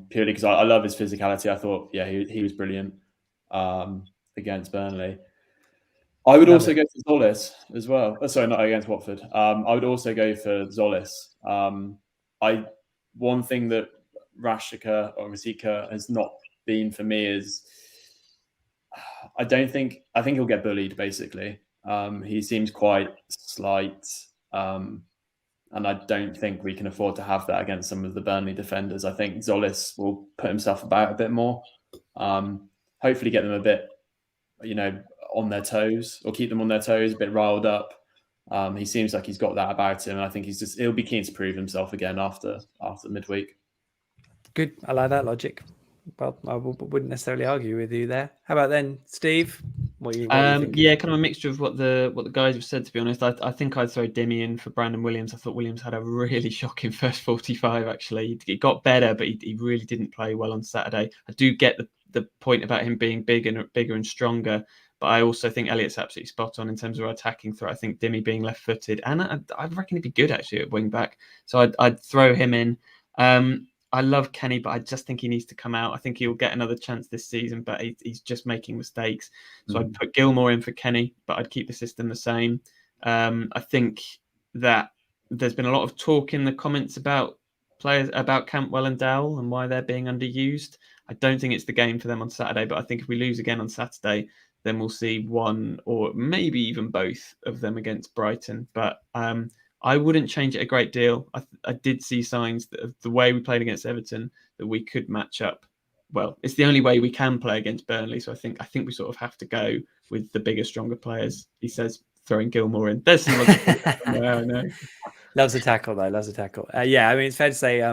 purely because I love his physicality. I thought, yeah, he was brilliant against Burnley. I would also go for Zolis as well. Sorry, not against Watford. I would also go for Zolis. One thing that Rasika has not been for me is I think he'll get bullied, basically. He seems quite slight, and I don't think we can afford to have that against some of the Burnley defenders. I think Zolis will put himself about a bit more, hopefully get them a bit, on their toes, or keep them on their toes, a bit riled up. He seems like he's got that about him, and I think he'll be keen to prove himself again after midweek. Good. I like that logic. Well, I wouldn't necessarily argue with you there. How about then, Steve? What do you think? Yeah, kind of a mixture of what the guys have said. To be honest, I think I'd throw Demi in for Brandon Williams. I thought Williams had a really shocking first 45. Actually, it got better, but he really didn't play well on Saturday. I do get the point about him being bigger and stronger, but I also think Elliot's absolutely spot on in terms of our attacking threat. I think Demi being left-footed, and I reckon he'd be good actually at wing back. So I'd throw him in. I love Kenny, but I just think he needs to come out. I think he'll get another chance this season, but he's just making mistakes. So I'd put Gilmore in for Kenny, but I'd keep the system the same. I think that there's been a lot of talk in the comments about players, about Cantwell and Dowell and why they're being underused. I don't think it's the game for them on Saturday, but I think if we lose again on Saturday, then we'll see one or maybe even both of them against Brighton. But I wouldn't change it a great deal. I did see signs that of the way we played against Everton that we could match up. Well, it's the only way we can play against Burnley. So I think we sort of have to go with the bigger, stronger players. He says throwing Gilmore in. There's some I know. Loves a tackle though. Loves a tackle. Yeah, I mean it's fair to say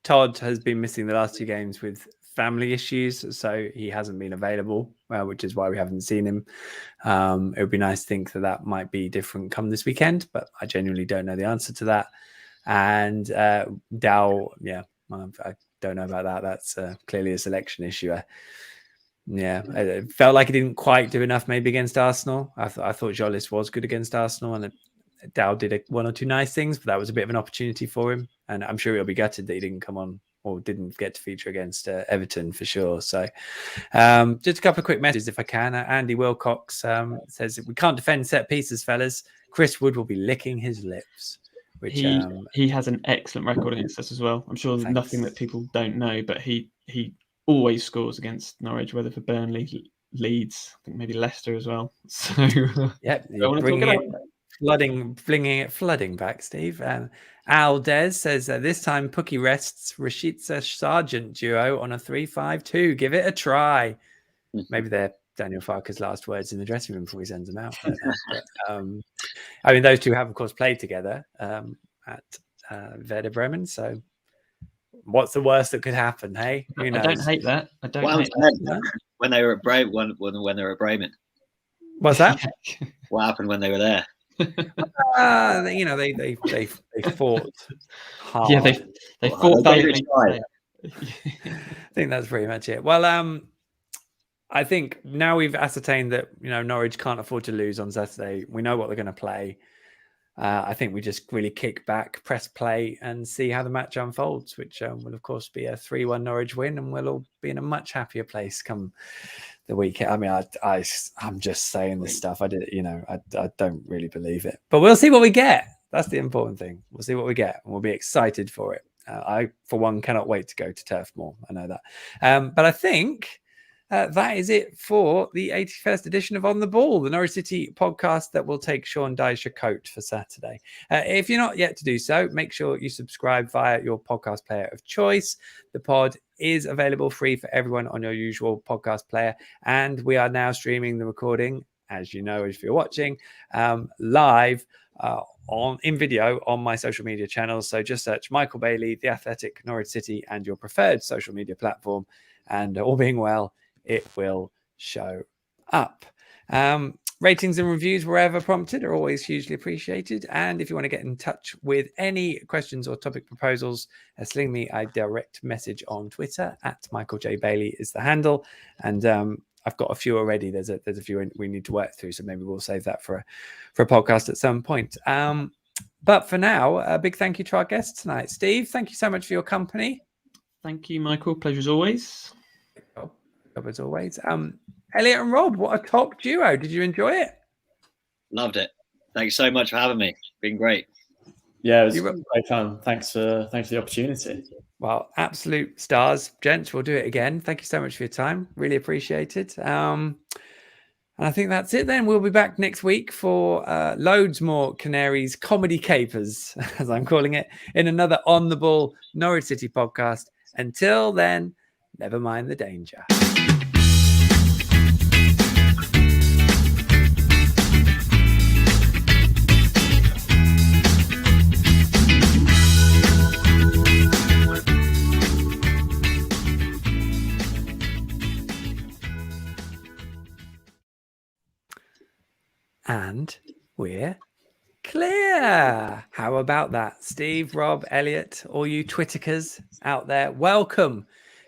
Todd has been missing the last 2 games with family issues, so he hasn't been available, which is why we haven't seen him. It would be nice to think that might be different come this weekend, but I genuinely don't know the answer to that. And Dowell, yeah, I don't know about that. That's clearly a selection issue. It felt like he didn't quite do enough maybe against Arsenal. I thought Jolis was good against Arsenal, and Dowell did 1 or 2 nice things, but that was a bit of an opportunity for him. And I'm sure he'll be gutted that he didn't come on or didn't get to feature against Everton for sure. So just a couple of quick messages if I can. Andy Wilcox says, we can't defend set pieces, fellas. Chris Wood will be licking his lips. Which he has an excellent record against us as well. I'm sure there's nothing that people don't know, but he always scores against Norwich, whether for Burnley, Leeds, I think maybe Leicester as well. So yeah, flooding back, Steve. Al Des says this time Pookie rests Rashica Sargent duo on a 3-5-2. Give it a try. Maybe they're Daniel Farke's last words in the dressing room before he sends them out. I mean, those two have, of course, played together at Werder Bremen. So what's the worst that could happen? Hey, who knows? I don't hate that. When they were at Bremen. When they were at Bremen. What's that? What happened when they were there? They fought hard. Yeah, they fought valiantly. I think that's pretty much it. Well, I think now we've ascertained that Norwich can't afford to lose on Saturday. We know what they're going to play. I think we just really kick back, press play, and see how the match unfolds, which will, of course, be a 3-1 Norwich win, and we'll all be in a much happier place come the weekend. I mean, I'm just saying this stuff. I don't really believe it, but we'll see what we get. That's the important thing. We'll see what we get, and we'll be excited for it. I, for one, cannot wait to go to Turf Moor. I know that, but I think. That is it for the 81st edition of On the Ball, the Norwich City podcast that will take Sean Dyche coat for Saturday. If you're not yet to do so, make sure you subscribe via your podcast player of choice. The pod is available free for everyone on your usual podcast player. And we are now streaming the recording, as you know, if you're watching, live in video on my social media channels. So just search Michael Bailey, The Athletic, Norwich City, and your preferred social media platform. And all being well, it will show up. Ratings and reviews wherever prompted are always hugely appreciated. And if you want to get in touch with any questions or topic proposals, sling me a direct message on Twitter at Michael J. Bailey is the handle. And I've got a few already. There's a few we need to work through, so maybe we'll save that for a podcast at some point. But for now, a big thank you to our guests tonight. Steve, thank you so much for your company. Thank you, Michael. Pleasure as always. As always. Elliot and Rob, what a top duo. Did you enjoy it? Loved it. Thanks so much for having me. Been great. Yeah, it was great fun. Thanks for the opportunity. Well, absolute stars, gents. We'll do it again. Thank you so much for your time. Really appreciate it. And I think that's it then. We'll be back next week for loads more Canaries comedy capers, as I'm calling it, in another On the Ball Norwich City podcast. Until then, never mind the danger. And we're clear. How about that? Steve, Rob, Elliot, all you Twitterkers out there, welcome.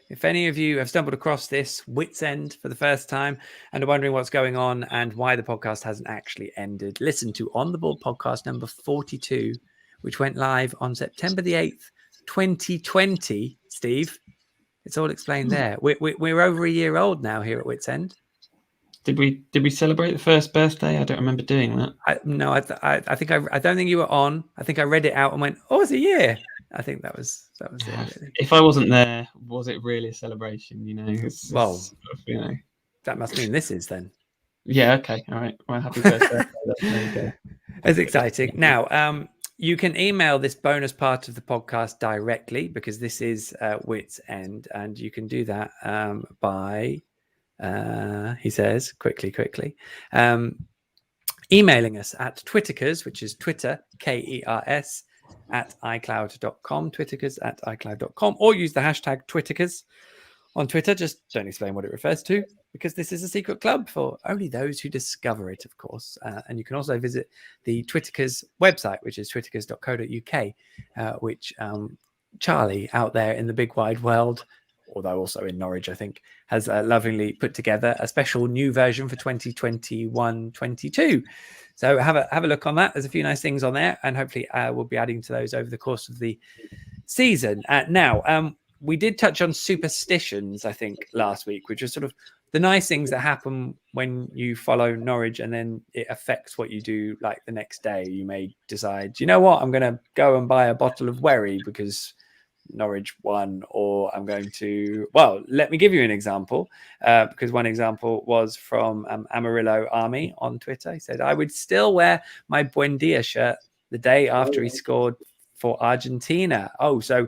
If any of you have stumbled across this Wits End for the first time and are wondering what's going on and why the podcast hasn't actually ended, listen to On the Ball podcast number 42, which went live on September the 8th, 2020. Steve, it's all explained there. We're over a year old now here at Wits End. Did we celebrate the first birthday? I don't remember doing that. I don't think you were on. I think I read it out and went, "Oh, it's a year." I think that was it. Really. If I wasn't there, was it really a celebration? That must mean this is then. Yeah. Okay. All right. Well, happy birthday. There you go. It's exciting. Now, you can email this bonus part of the podcast directly because this is Wits End, and you can do that by. He says quickly, emailing us at Twitterkers, which is Twitter, KERS, at iCloud.com, Twitterkers at iCloud.com, or use the hashtag Twitterkers on Twitter. Just don't explain what it refers to because this is a secret club for only those who discover it, of course. And you can also visit the Twitterkers website, which is twitterkers.co.uk, which Charlie out there in the big wide world, although also in Norwich, I think, has lovingly put together a special new version for 2021-22. So have a look on that. There's a few nice things on there, and hopefully we'll be adding to those over the course of the season. Now, we did touch on superstitions, I think, last week, which was sort of the nice things that happen when you follow Norwich and then it affects what you do like the next day. You may decide, you know what, I'm going to go and buy a bottle of Wherry because Norwich won, or I'm going to, well, let me give you an example, because one example was from Amarillo Army on Twitter. He said, I would still wear my Buendia shirt the day after he scored for Argentina. Oh, so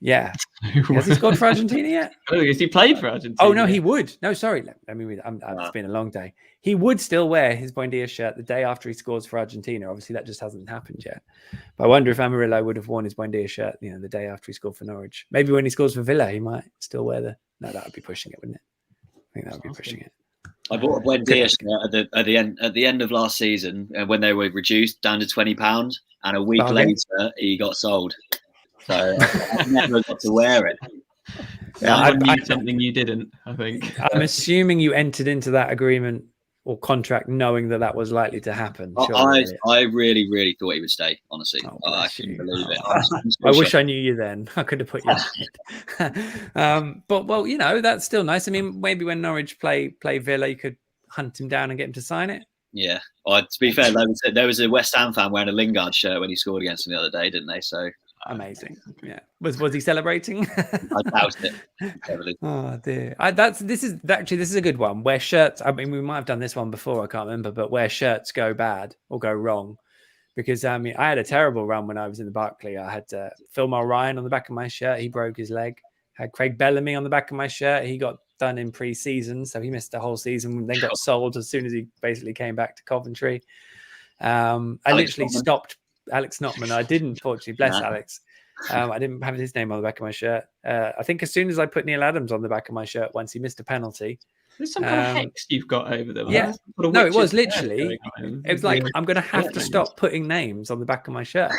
yeah. Has he scored for Argentina yet? Oh, has he played for Argentina? Oh, no, he would. No, sorry. Let me read it. It's been a long day. He would still wear his Buendia shirt the day after he scores for Argentina. Obviously, that just hasn't happened yet. But I wonder if Amarillo would have worn his Buendia shirt, the day after he scored for Norwich. Maybe when he scores for Villa, he might still wear No, that would be pushing it, wouldn't it? I think that would be pushing it. I bought a Buendia shirt at the end of last season when they were reduced down to £20, and a week later he got sold. So I never got to wear it. Someone I- knew something you didn't, I think. I'm assuming you entered into that agreement or contract knowing that was likely to happen. Surely, Elliot. I really, really thought he would stay. Honestly, Oh, I bless couldn't you. believe it. Oh, I'm so I wish shocked. I knew you then. I could have put you in bed. But well, that's still nice. I mean, maybe when Norwich play Villa, you could hunt him down and get him to sign it. Yeah. To be fair, there was a West Ham fan wearing a Lingard shirt when he scored against them the other day, didn't they? So amazing. Yeah. Was he celebrating? I doubt it. Heavily. Oh dear. This is a good one where shirts. I mean, we might have done this one before. I can't remember, but where shirts go bad or go wrong. Because I had a terrible run when I was in the Barclay. I had Phil Ryan on the back of my shirt. He broke his leg. I had Craig Bellamy on the back of my shirt. He got done in pre-season, so he missed the whole season. Then got sold as soon as he basically came back to Coventry. I literally stopped Alex Notman. I didn't, fortunately, bless Alex. I didn't have his name on the back of my shirt. I think as soon as I put Neil Adams on the back of my shirt once he missed a penalty. There's some kind of hex you've got over them. Yeah. No, it was literally. It was like, I'm going to have to stop putting names on the back of my shirt.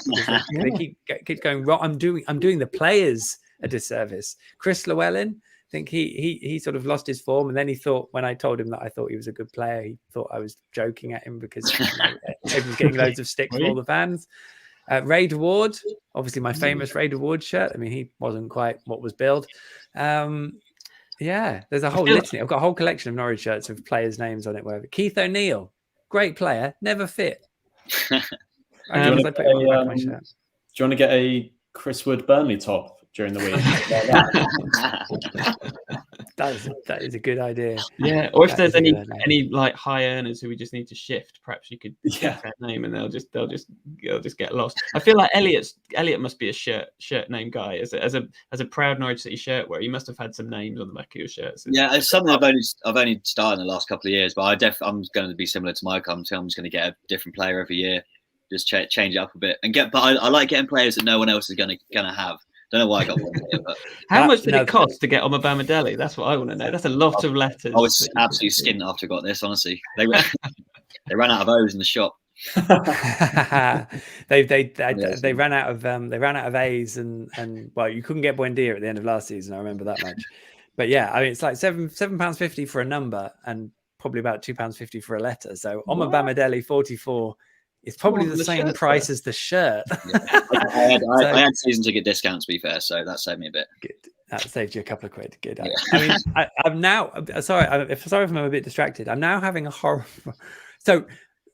They keep going wrong. I'm doing the players a disservice. Chris Llewellyn, I think he sort of lost his form, and then he thought, when I told him that I thought he was a good player, he thought I was joking at him because he was getting loads of sticks from all the fans. Ray Ward, obviously my famous Ray Ward shirt. I mean, he wasn't quite what was billed. Yeah, there's a whole litany. I've got a whole collection of Norwich shirts with players' names on it. Wherever Keith O'Neill, great player, never fit. Do you want to get a Chris Wood Burnley top during the week? That is a good idea. Yeah, or if there's any like high earners who we just need to shift, perhaps you could pick that name and they'll just get lost. I feel like Elliot must be a shirt name guy as a proud Norwich City shirt wearer. You must have had some names on the back of your shirts. Yeah, it's something I've only started in the last couple of years, but I'm going to be similar to Mike. I'm just going to get a different player every year, just change it up a bit and get. But I like getting players that no one else is going to have. Don't know why I got one here, but how much did it cost to get on Bamadelli? That's what I want to know. That's a lot of letters. I was absolutely skinned after I got this. Honestly, they ran out of O's in the shop. they ran out of A's and well, you couldn't get Buendia at the end of last season. I remember that much. But yeah, I mean, it's like £7.50 for a number and probably about £2.50 for a letter. So Omar Bamadelli 44. It's probably the same price as the shirt. Yeah. I had season ticket discounts, to be fair, so that saved me a bit. Good. That saved you a couple of quid. Good. Yeah. I mean, I'm now sorry if I'm a bit distracted. I'm now having a horror. So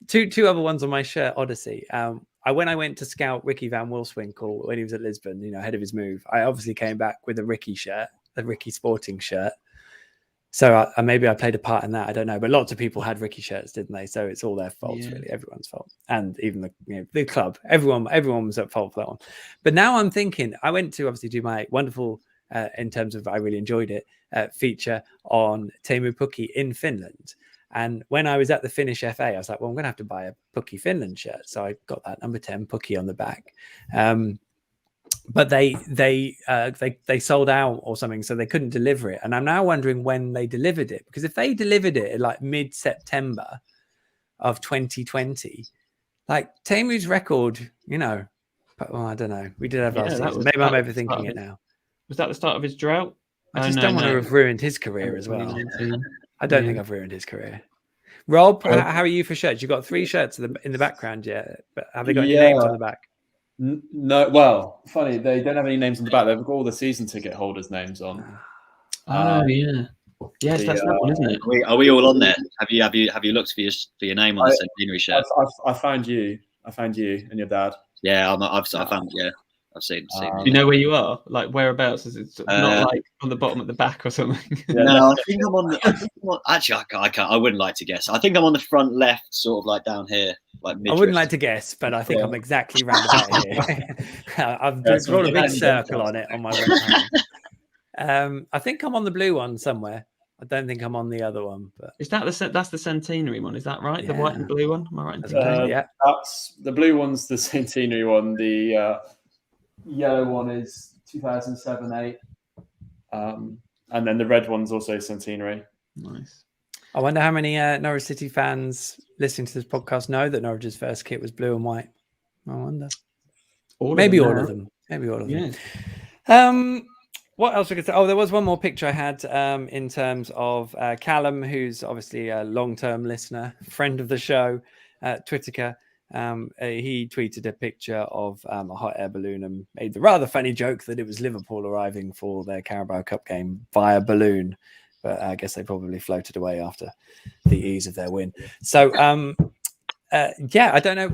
two other ones on my shirt, Odyssey. When I went to scout Ricky Van Wolfswinkel when he was at Lisbon, ahead of his move, I obviously came back with a Ricky shirt, the Ricky Sporting shirt. So maybe I played a part in that. I don't know, but lots of people had Ricky shirts, didn't they? So it's all their fault, really, everyone's fault, and even the club. Everyone was at fault for that one. But now I'm thinking, I went to obviously do my wonderful, in terms of I really enjoyed it, feature on Teemu Pukki in Finland. And when I was at the Finnish FA, I was like, well, I'm going to have to buy a Pukki Finland shirt. So I got that number 10 Pukki on the back. But they sold out or something, so they couldn't deliver it. And I'm now wondering when they delivered it, because if they delivered it like mid-September of 2020, like Teemu's record, I don't know. We did have last season. Maybe I'm overthinking it now. Was that the start of his drought? I just don't want to have ruined his career as well. I don't think I've ruined his career. Rob, how are you for shirts? You've got 3 shirts in the background, but have they got any names on the back? No, well, funny, they don't have any names on the back. They've got all the season ticket holders' names on. Yes, that's that one, isn't it? Are we all on there? Have you looked for your name on the centenary shirt? I found you and your dad. Yeah, I've found. Yeah, I've seen. Do you know where you are? Like whereabouts? Is it not like on the bottom at the back or something? No, I think I'm on. Actually, I can't. I wouldn't like to guess. I think I'm on the front left, sort of like down here. Like I wouldn't like to guess, but I think I'm exactly round about here. I've drawn a big circle on it on my right hand. I think I'm on the blue one somewhere. I don't think I'm on the other one. But is that's the centenary one? Is that right? The white and blue one? Am I right? Yeah. That's the blue one's the centenary one. The yellow one is 2007-8, and then the red one's also centenary. Nice. I wonder how many Norwich City fans listening to this podcast know that Norwich's first kit was blue and white. I wonder. Maybe all of them. Yeah. What else we could say? Oh, there was one more picture I had in terms of Callum, who's obviously a long-term listener, friend of the show, Twitterker. He tweeted a picture of a hot air balloon and made the rather funny joke that it was Liverpool arriving for their Carabao Cup game via balloon. But I guess they probably floated away after the ease of their win. So, I don't know.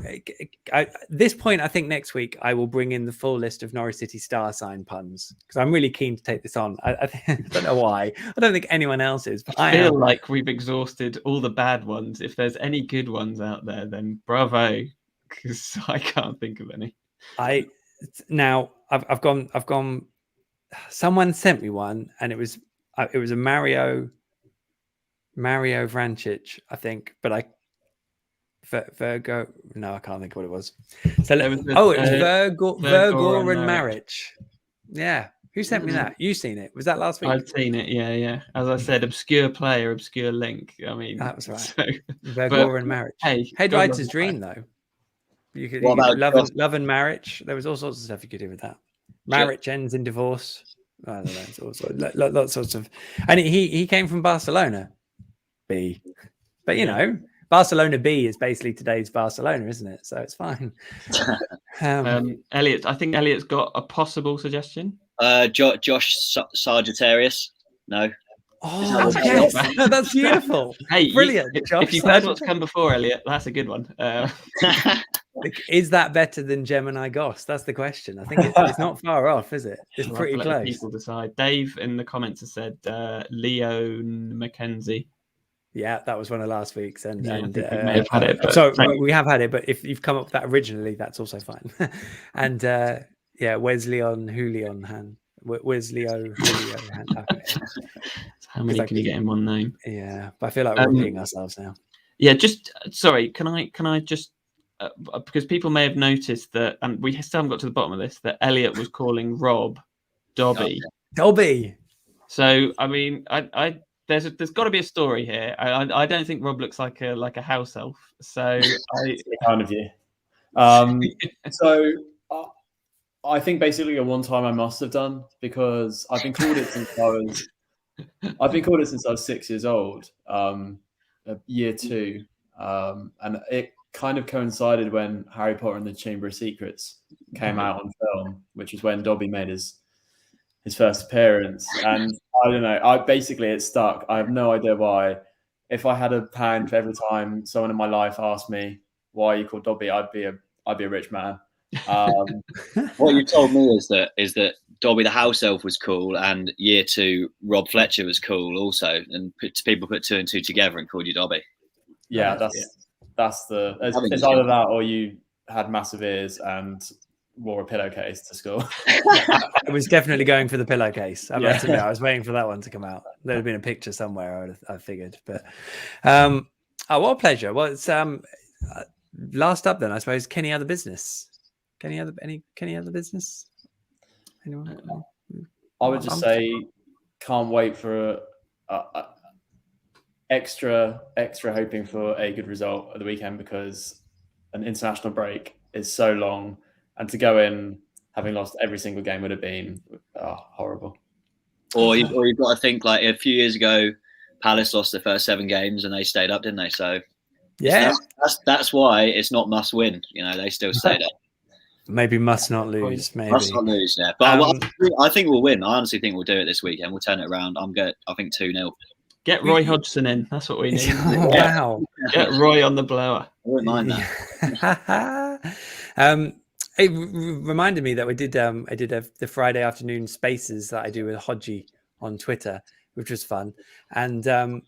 At this point, I think next week I will bring in the full list of Norwich City star sign puns because I'm really keen to take this on. I don't know why. I don't think anyone else is. But I feel like we've exhausted all the bad ones. If there's any good ones out there, then bravo, because I can't think of any. I've gone. Someone sent me one, and it was a Mario Vrancic, I think, but Virgo. No, I can't think of what it was. So it was Virgo and Marriage. Yeah, who sent me that? You seen it? Was that last week? I've seen it. Yeah. As I said, obscure player, obscure link. I mean, that was right. So, Virgo and Marriage. Hey, Headwriter's Dream though. You could love and marriage. There was all sorts of stuff you could do with that. Marriage ends in divorce. I don't know. It's also lots sorts of. And he came from Barcelona B, but you know. Barcelona B is basically today's Barcelona, isn't it? So it's fine. Elliot, I think Elliot's got a possible suggestion. Josh Sagittarius. No. Oh, yes. No, that's beautiful. Hey, brilliant. If you've heard what's come before, Elliot, that's a good one. Is that better than Gemini Goss? That's the question. I think it's not far off, is it? It's pretty close. People decide. Dave in the comments has said Leon Mackenzie. Yeah, that was one of last week's, and we may have had it. We have had it, but if you've come up with that originally, that's also fine. And Wesley-on Julian Han. Wesley-o Julio Han. Okay. How many can you get in one name? Yeah, but I feel like we're repeating ourselves now. Yeah, just sorry. Can I just because people may have noticed that, and we still haven't got to the bottom of this, that Elliot was calling Rob Dobby. Dobby. So I mean, There's got to be a story here. I don't think Rob looks like a house elf. So kind of you. I think basically at one time I must have done because I've been called it since I was 6 years old, year 2, and it kind of coincided when Harry Potter and the Chamber of Secrets came out on film, which is when Dobby made his first appearance. And I don't know. It stuck. I have no idea why. If I had a pound for every time someone in my life asked me why you called Dobby, I'd be a rich man. What you told me is that Dobby the house elf was cool, and year 2 Rob Fletcher was cool also, and people put 2 and 2 together and called you Dobby. Yeah, it's either that or you had massive ears and wore a pillowcase to school. I was definitely going for the pillowcase. I must admit, I was waiting for that one to come out. There'd have been a picture somewhere, I figured. But what a pleasure. Well, it's last up then, I suppose. Kenny other business? Kenny other business? Anyone? I would just say, can't wait for extra hoping for a good result at the weekend because an international break is so long. And to go in having lost every single game would have been horrible. Or you've got to think like a few years ago, Palace lost their first 7 games and they stayed up, didn't they? So yeah, that's why it's not must win. You know, they still stayed up. Maybe must not lose. Maybe must not lose. Yeah, but I think we'll win. I honestly think we'll do it this weekend. We'll turn it around. I'm good. I think 2-0. Get Roy Hodgson in. That's what we need. Wow. Get Roy on the blower. I wouldn't mind that. It reminded me that I did the Friday afternoon spaces that I do with Hodgie on Twitter, which was fun. And I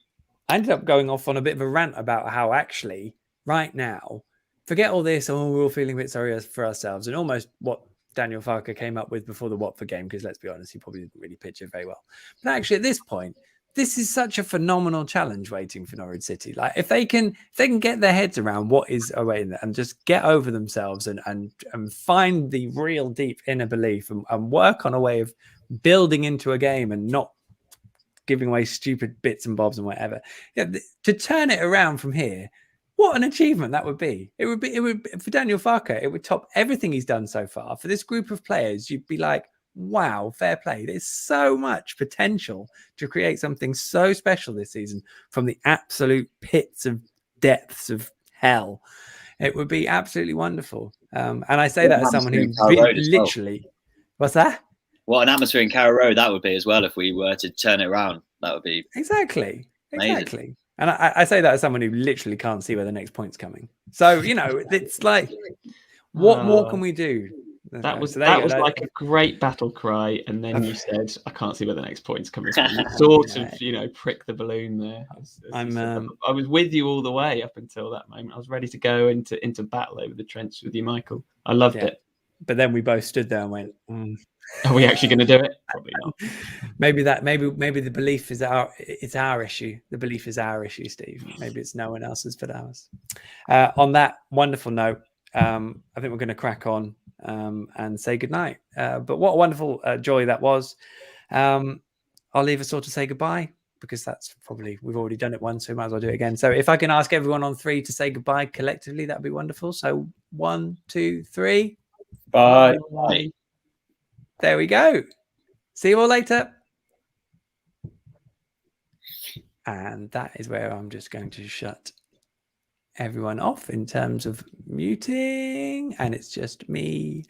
ended up going off on a bit of a rant about how actually right now, forget all this, we're all feeling a bit sorry for ourselves, and almost what Daniel Farke came up with before the Watford game, because let's be honest, he probably didn't really pitch it very well. But actually at this point, this is such a phenomenal challenge waiting for Norwich City. Like if they can get their heads around what is awaiting them and just get over themselves and find the real deep inner belief and work on a way of building into a game and not giving away stupid bits and bobs and whatever. Yeah, to turn it around from here, what an achievement that would be. It would for Daniel Farke, it would top everything he's done so far. For this group of players, you'd be like, wow, fair play. There's so much potential to create something so special this season from the absolute pits of depths of hell. It would be absolutely wonderful. And I say that as someone who literally, what's that? What an atmosphere in Carrow Road that would be as well if we were to turn it around. That would be exactly. amazing. And I say that as someone who literally can't see where the next point's coming. So, you know, it's like, what more can we do? That was like a great battle cry, and then you said, "I can't see where the next point's coming from." You sort of, you know, prick the balloon there. I was with you all the way up until that moment. I was ready to go into battle over the trench with you, Michael. I loved it. But then we both stood there and went, "Are we actually going to do it?" Probably not. Maybe the belief is our issue. The belief is our issue, Steve. Maybe it's no one else's but ours. On that wonderful note, I think we're going to crack on and say goodnight. But what a wonderful joy that was. I'll leave us all to say goodbye, because that's probably, we've already done it once, so we might as well do it again. So if I can ask everyone on 3 to say goodbye collectively, that'd be wonderful. So 1, 2, 3. Bye. Bye. There we go. See you all later. And that is where I'm just going to shut everyone off in terms of muting, and it's just me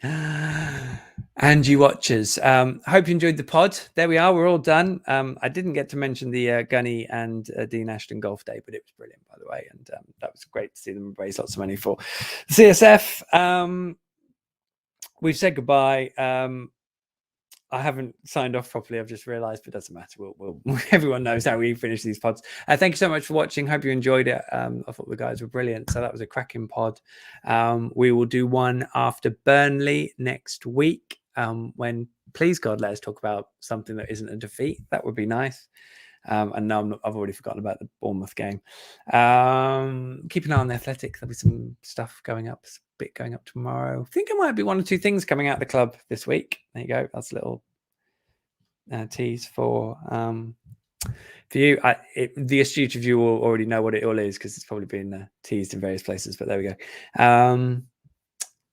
and you watchers. Hope you enjoyed the pod. There we are, we're all done. I didn't get to mention the Gunny and Dean Ashton golf day, but it was brilliant, by the way, and that was great to see them raise lots of money for the CSF. We've said goodbye. I haven't signed off properly. I've just realized, but it doesn't matter. We'll everyone knows how we finish these pods. Thank you so much for watching. Hope you enjoyed it. I thought the guys were brilliant. So that was a cracking pod. We will do one after Burnley next week. When, please God, let us talk about something that isn't a defeat. That would be nice. And no, I've already forgotten about the Bournemouth game. Keep an eye on the Athletic. There'll be some stuff going up. Bit going up tomorrow. I think there might be 1 or 2 things coming out of the club this week. There you go. That's a little tease for you. The astute of you will already know what it all is, because it's probably been teased in various places, but there we go.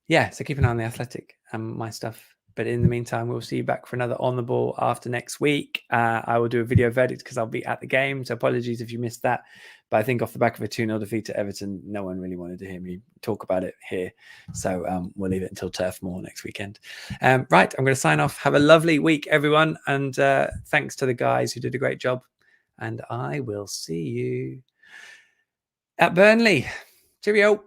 Yeah, so keep an eye on the Athletic and my stuff. But in the meantime, we'll see you back for another On the Ball after next week. I will do a video verdict because I'll be at the game. So apologies if you missed that. But I think off the back of a 2-0 defeat to Everton, no one really wanted to hear me talk about it here. So we'll leave it until Turf Moor next weekend. Right, I'm going to sign off. Have a lovely week, everyone. And thanks to the guys who did a great job. And I will see you at Burnley. Cheerio.